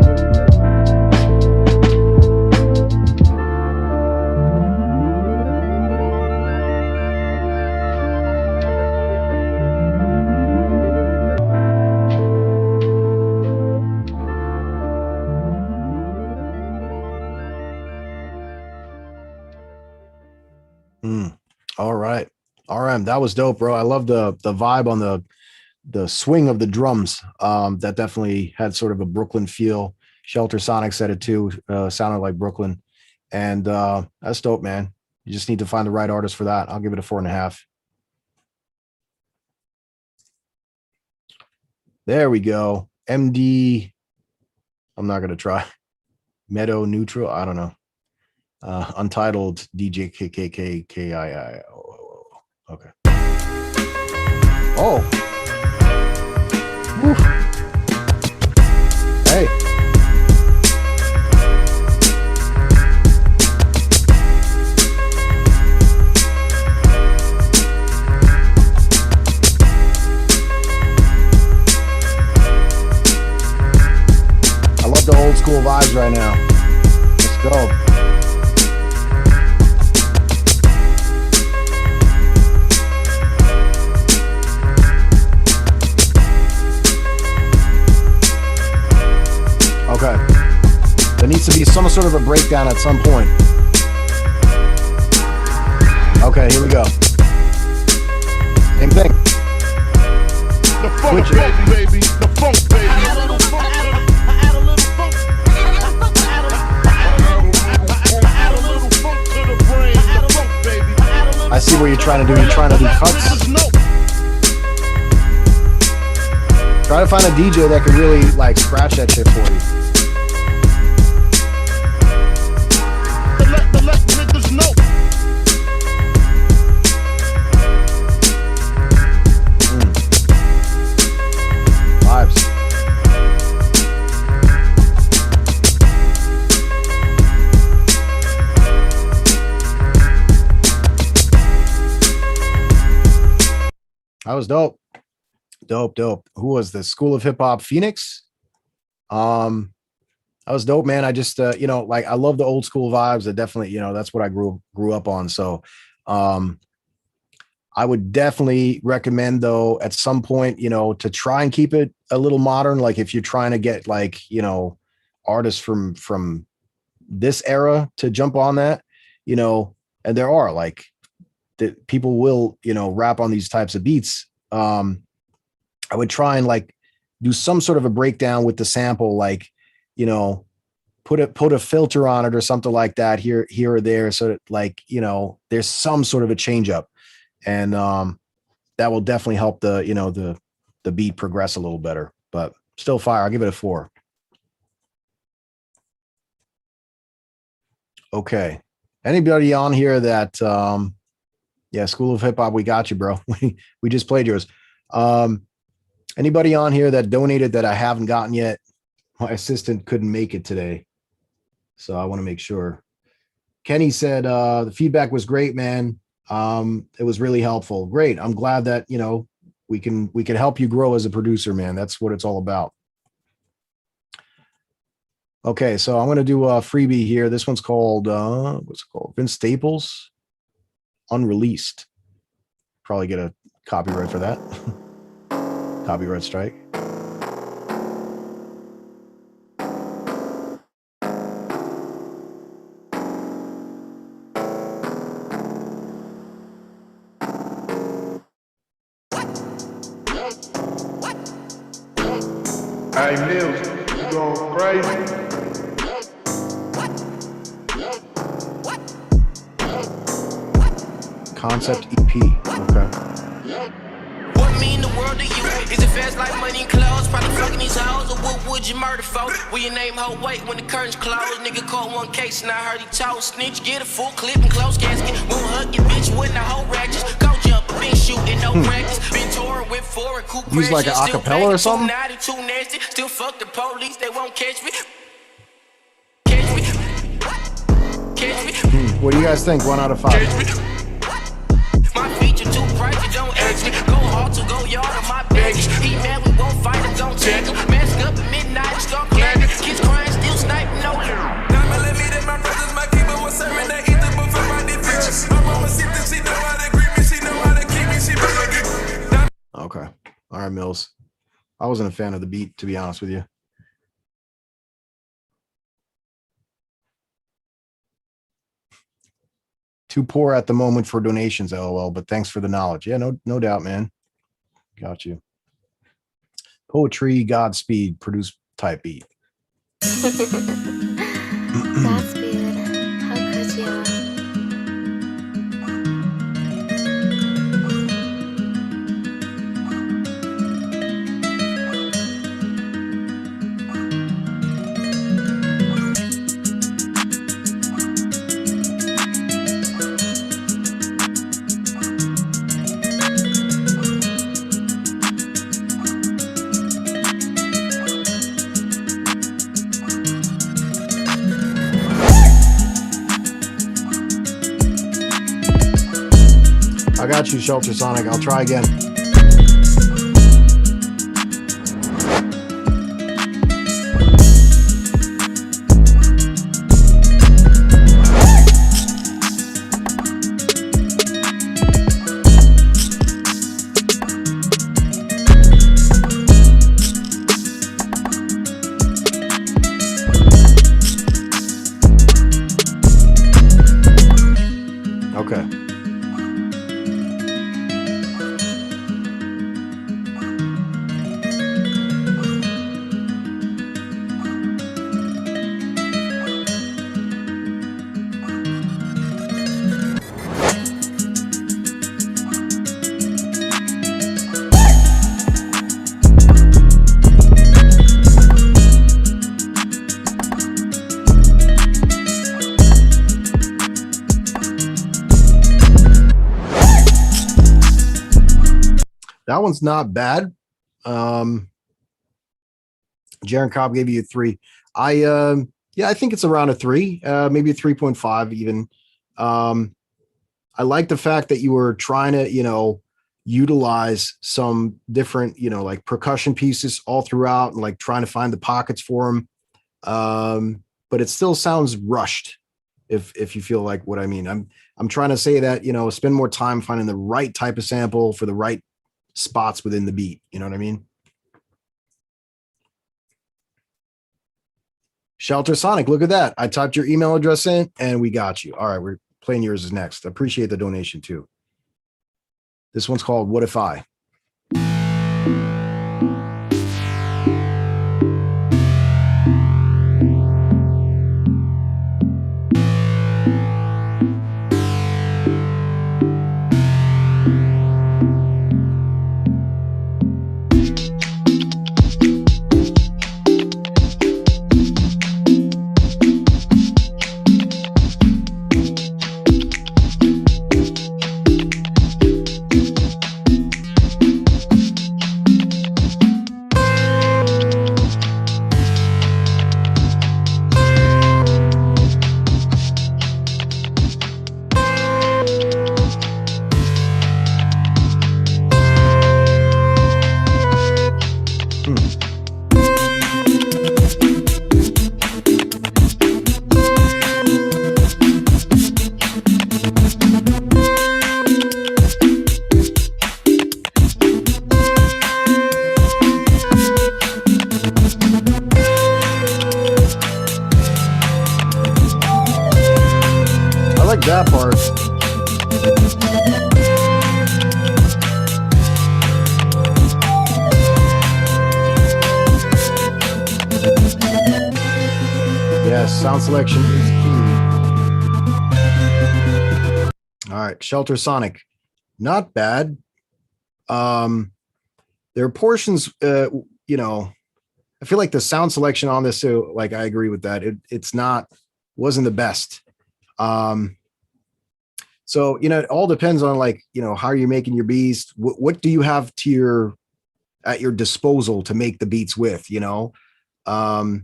All right. RM, that was dope, bro. I love the vibe on the swing of the drums. That definitely had sort of a Brooklyn feel. Shelter Sonic said it too. Sounded like Brooklyn. And that's dope, man. You just need to find the right artist for that. I'll give it a 4.5. There we go. MD. I'm not gonna try. Meadow Neutral. I don't know. Untitled DJ KKKKII. Okay. Oh. Woo. Hey. I love the old school vibes right now. Let's go. Okay. There needs to be some sort of a breakdown at some point. Okay, here we go. Same thing. The funk, baby. The funk, baby. I see what you're trying to do. You're trying to do cuts. Try to find a DJ that can really like scratch that shit for you. Let niggas know. Vibes. That was dope. Dope. Who was this? School of Hip Hop Phoenix? That was dope, man. I just like I love the old school vibes. I definitely, that's what I grew up on. So I would definitely recommend though at some point, to try and keep it a little modern. Like if you're trying to get like, artists from this era to jump on that, and there are like that people will, rap on these types of beats. I would try and like do some sort of a breakdown with the sample, like, put a filter on it or something like that here or there. So that like, there's some sort of a change up and that will definitely help the beat progress a little better, but still fire. I'll give it a 4. Okay. Anybody on here that, School of Hip Hop, we got you, bro. We just played yours. Anybody on here that donated that I haven't gotten yet? My assistant couldn't make it today, so I want to make sure. Kenny said the feedback was great, man. It was really helpful. Great. I'm glad that we can help you grow as a producer, man. That's what it's all about. Okay, so I'm gonna do a freebie here. This one's called what's it called? Vince Staples. unreleased. Probably get a copyright for that. Copyright strike. Hey, Mills, you going crazy? Concept EP. Okay. What mean the world to you? Is it fast like money and clothes? Probably fucking these hoes, or what would you murder for? Will your name hold weight when the curtains close? Nigga caught one case and I heard he told. Snitch, get a full clip and close casket. Won't hug your bitch when the whole ratchet. Go jump, been shooting, no practice. Been touring with four and cool. Use like an acapella or something? Too nasty, still fuck the police, they won't catch me. Catch me. Catch me. What do you guys think? 1 out of 5. My feature too pricey, don't ask me. Go hard to go yard on my baggage. He mad, we won't fight him, don't check him. Mask up at midnight, start clapping. Kids crying, still sniping, no love. Now I let me that my brothers, my keeper was serving that ether before my defense. My mama see that she know how to greet me, she know how to keep me, she better get. Okay. All right, Mills. I wasn't a fan of the beat, to be honest with you. Too poor at the moment for donations, LOL, but thanks for the knowledge. Yeah, no doubt, man. Got you. Poetry, Godspeed, produce type beat. Godspeed. How could you? I got you, Shelter Sonic. I'll try again. Okay. That one's not bad. Jaron Cobb gave you a 3. Yeah, I think it's around a 3, maybe a 3.5 even. I like the fact that you were trying to, utilize some different, like percussion pieces all throughout and like trying to find the pockets for them. But it still sounds rushed. If you feel like what I mean, I'm trying to say that, spend more time finding the right type of sample for the right spots within the beat. You know what I mean? Shelter Sonic, look at that. I typed your email address in and we got you. All right, we're playing yours is next. I appreciate the donation too. This one's called What If I? that part. Yes, sound selection is key. All right, Shelter Sonic, not bad. There are portions, you know, I feel like the sound selection on this, so like I agree with that. Wasn't the best. So, you know, it all depends on like, you know, how you're making your beats. What do you have at your disposal to make the beats with, you know? A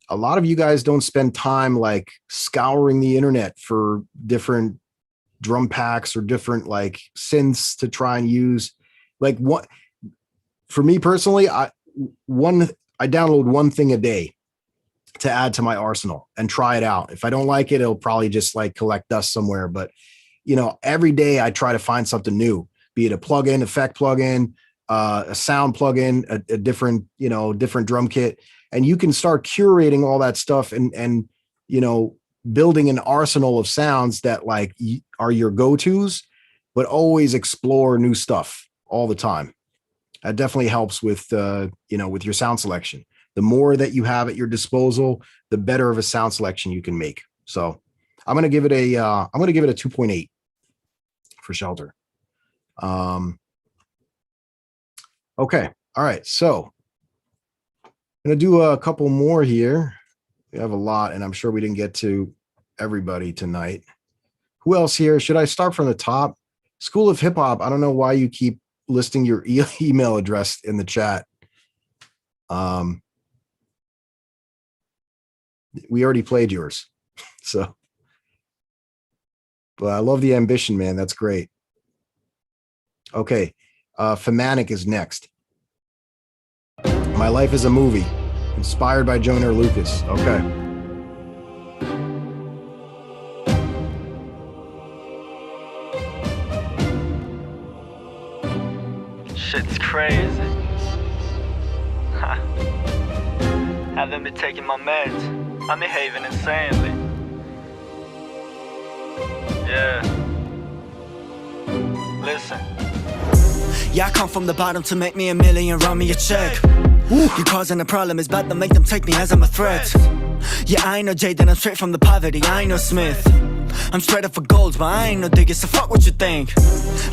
lot of you guys don't spend time like scouring the internet for different drum packs or different like synths to try and use. Like what, for me personally, I download one thing a day to add to my arsenal and try it out. If I don't like it, it'll probably just like collect dust somewhere. But, you know, every day I try to find something new, be it a plugin, effect plugin, a sound plugin, a different, you know, different drum kit. And you can start curating all that stuff and, you know, building an arsenal of sounds that like are your go-tos, but always explore new stuff all the time. That definitely helps with, you know, with your sound selection. The more that you have at your disposal, the better of a sound selection you can make. So I'm going to give it a 2.8 for Shelter. Okay. All right. So I'm going to do a couple more here. We have a lot, and I'm sure we didn't get to everybody tonight. Who else here? Should I start from the top? School of Hip Hop. I don't know why you keep listing your email address in the chat. We already played yours. So, but I love the ambition, man. That's great. Okay. Fanatic is next. My Life is a Movie, inspired by Joyner Lucas. Okay. Shit's crazy. Haven't been taking my meds. I'm behaving insanely. Yeah. Listen. Yeah, I come from the bottom to make me a million, run me a check. You're causing a problem, it's bad to make them take me as I'm a threat. Yeah, I ain't no Jaden, I'm straight from the poverty, I ain't no Smith. I'm straight up for goals, but I ain't no digger, so fuck what you think.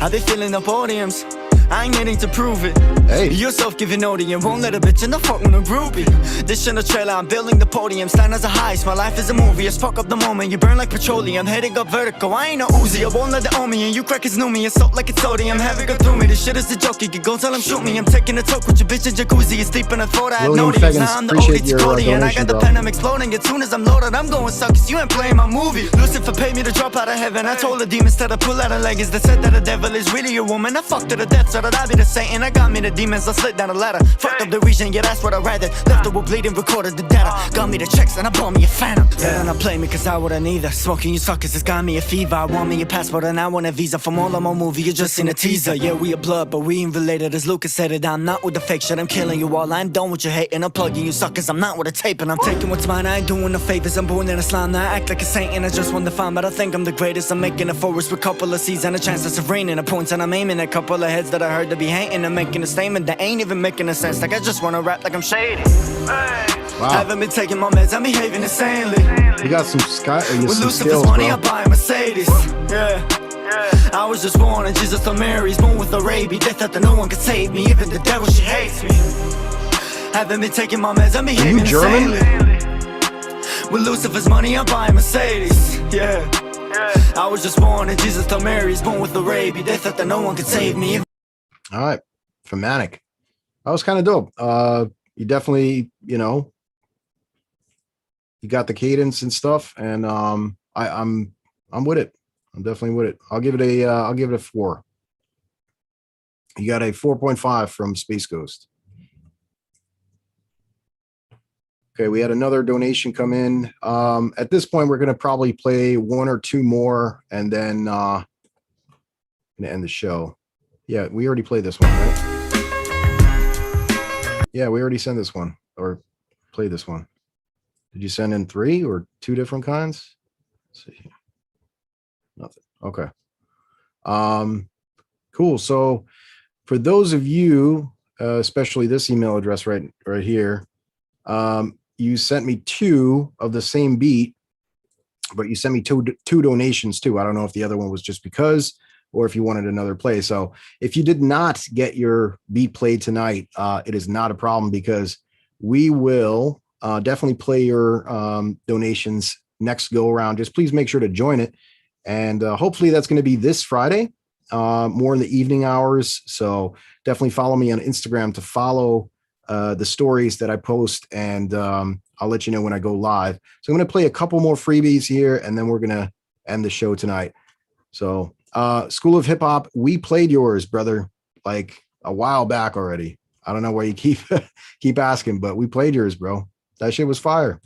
I be filling up podiums, I ain't getting to prove it. Hey. You're self-giving audience, won't let a bitch in the fuck with a groupie. This in the trailer, I'm building the podium, stand as a heist, my life is a movie, I spark up the moment, you burn like petroleum, heading up vertical, I ain't no Uzi, I won't let it own me, and you crackers know me, assault like it's sodium, have it go through me, this shit is a joke, you can go tell him shoot me, I'm taking a talk with your bitch in jacuzzi, it's deep in a thought, I had no names, now I'm the ODT and I got the pen, I'm exploding, as soon as I'm loaded, I'm going suckers, you ain't playing my movie. Lucifer paid me to drop out of heaven, I told the demons that I pull out of leggings, that said that the devil is really a woman, I fucked to the death, so that I be the Satan, I got me the demons, I slid down the ladder, fucked up the region, yeah that's what I rather, left the wood bleeding, recorded the data, got me the checks and I bought me a phantom, better not play me cause I wouldn't either, smoking you suckers, it's got me a fever, I want me a passport and I want a visa, from all of my movie, you just seen a teaser, yeah we a blood, but we ain't related, as Lucas said it, I'm not with the fake shit, I'm killing you all, I'm done with your hating, I'm plugging you suckers, I'm not with a tape, and I'm taking what's mine, I ain't doing no favors, I'm born in a slime, now I act like a saint, and I just want to find, but I think I'm the greatest, I'm making a forest with a couple of seeds, and a chance of raining, a points, and I'm aiming a couple of heads that I heard to be hating, I'm making a statement that ain't even making a sense, like I just wanna rap like I'm shady. Wow. Haven't been taking my meds, I'm behaving insanely. You got some with Lucifer's skills, money, bro. I buy a Mercedes. Yeah. I was just born in Jesus or Mary's, born with a rabies. They thought that no one could save me, even the devil, she hates me. Haven't been taking my meds, I'm behaving insanely. With Lucifer's money, I buy a Mercedes. Yeah. I was just born in Jesus or Mary's, born with a rabies. They thought that no one could save me. All right, Fanatic. That was kind of dope. You definitely, you know, you got the cadence and stuff, and I'm with it. I'm definitely with it. I'll give it a 4. You got a 4.5 from Space Ghost. Okay, we had another donation come in. At this point, we're gonna probably play 1 or 2 more, and then gonna end the show. Yeah, we already played this one, right? Yeah, we already sent this one or played this one. Did you send in 3 or 2 different kinds? Let's see. Nothing. Okay. Cool. So for those of you, especially this email address right here, you sent me 2 of the same beat, but you sent me two donations too. I don't know if the other one was just because, or if you wanted another play. So if you did not get your beat played tonight, it is not a problem, because we will definitely play your donations next go around. Just please make sure to join it. And hopefully that's going to be this Friday, more in the evening hours. So definitely follow me on Instagram to follow the stories that I post, and I'll let you know when I go live. So I'm going to play a couple more freebies here, and then we're going to end the show tonight. So School of Hip Hop, we played yours, brother, like a while back already. I don't know why you keep asking, but we played yours, bro. That shit was fire.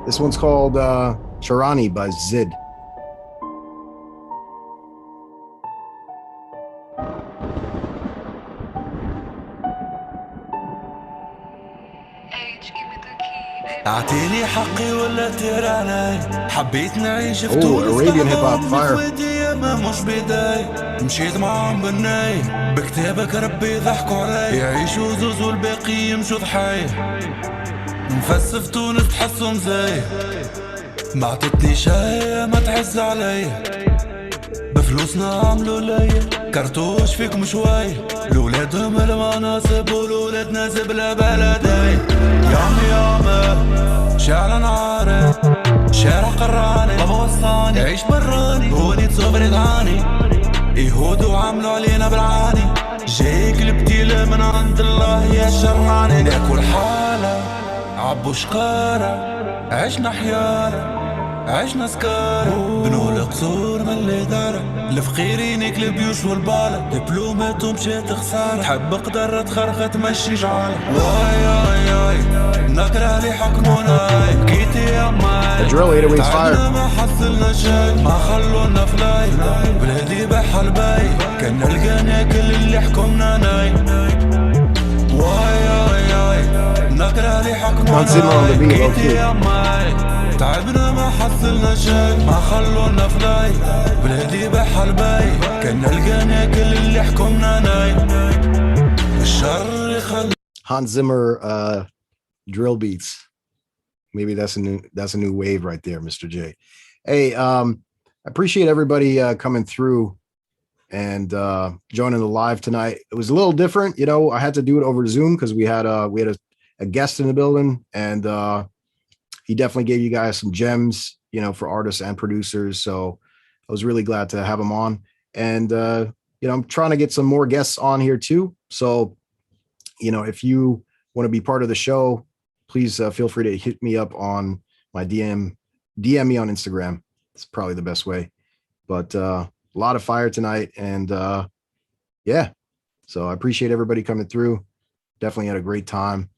This one's called Sharani by Zid. اعطيني حقي ولا تير علي حبيت نعيش في تونس Arabian hip hop fire. ما مش بداي مشيت معاهم بالناي بكتابك ربي ضحكوا علي يعيشوا زوز والباقي يمشوا ضحاي نفسف تونس تحسهم زي ما عطتني شي ما تعز علي بفلوسنا عملوا لي كرتوش فيكم شوي لولادهم المناصب ولولاد ناس بلا بلدي يامي يامي شارع نعاري شارع قراني بابا وصاني عيش براني هوني تصبري دعاني يهودوا عملوا علينا بالعاني جاي قلبتي من عند الله يا شراني ناكل حالة عبو شقارة عشنا حيارة عشنا سكارة بنول قصور من الإدارة الفقيرين يكل بيوش والبالة دبلوماتهم مشات خسارة حب قدر تخرخة تمشي جعالة واي واي واي نكره لي حكمونا بكيتي يا ماي تعبنا ما حصلنا شي ما خلونا فلاي بلادي بحال باي كان نلقانا كل اللي حكمنا ناي واي واي واي نكره لي حكمونا بكيتي يا ماي تعبنا ما حصلنا شي ما خلونا فلاي بلادي بحال باي كان نلقانا كل اللي حكمنا ناي الشر يخلي Hans Zimmer drill beats. Maybe that's a new wave right there, Mr. J. Hey, I appreciate everybody coming through and joining the live tonight. It was a little different, you know. I had to do it over Zoom because we had a guest in the building, and he definitely gave you guys some gems, you know, for artists and producers. So I was really glad to have him on. And, you know, I'm trying to get some more guests on here too. So, you know, if you want to be part of the show, please feel free to hit me up on my DM me on Instagram. It's probably the best way. But a lot of fire tonight. And yeah, so I appreciate everybody coming through. Definitely had a great time.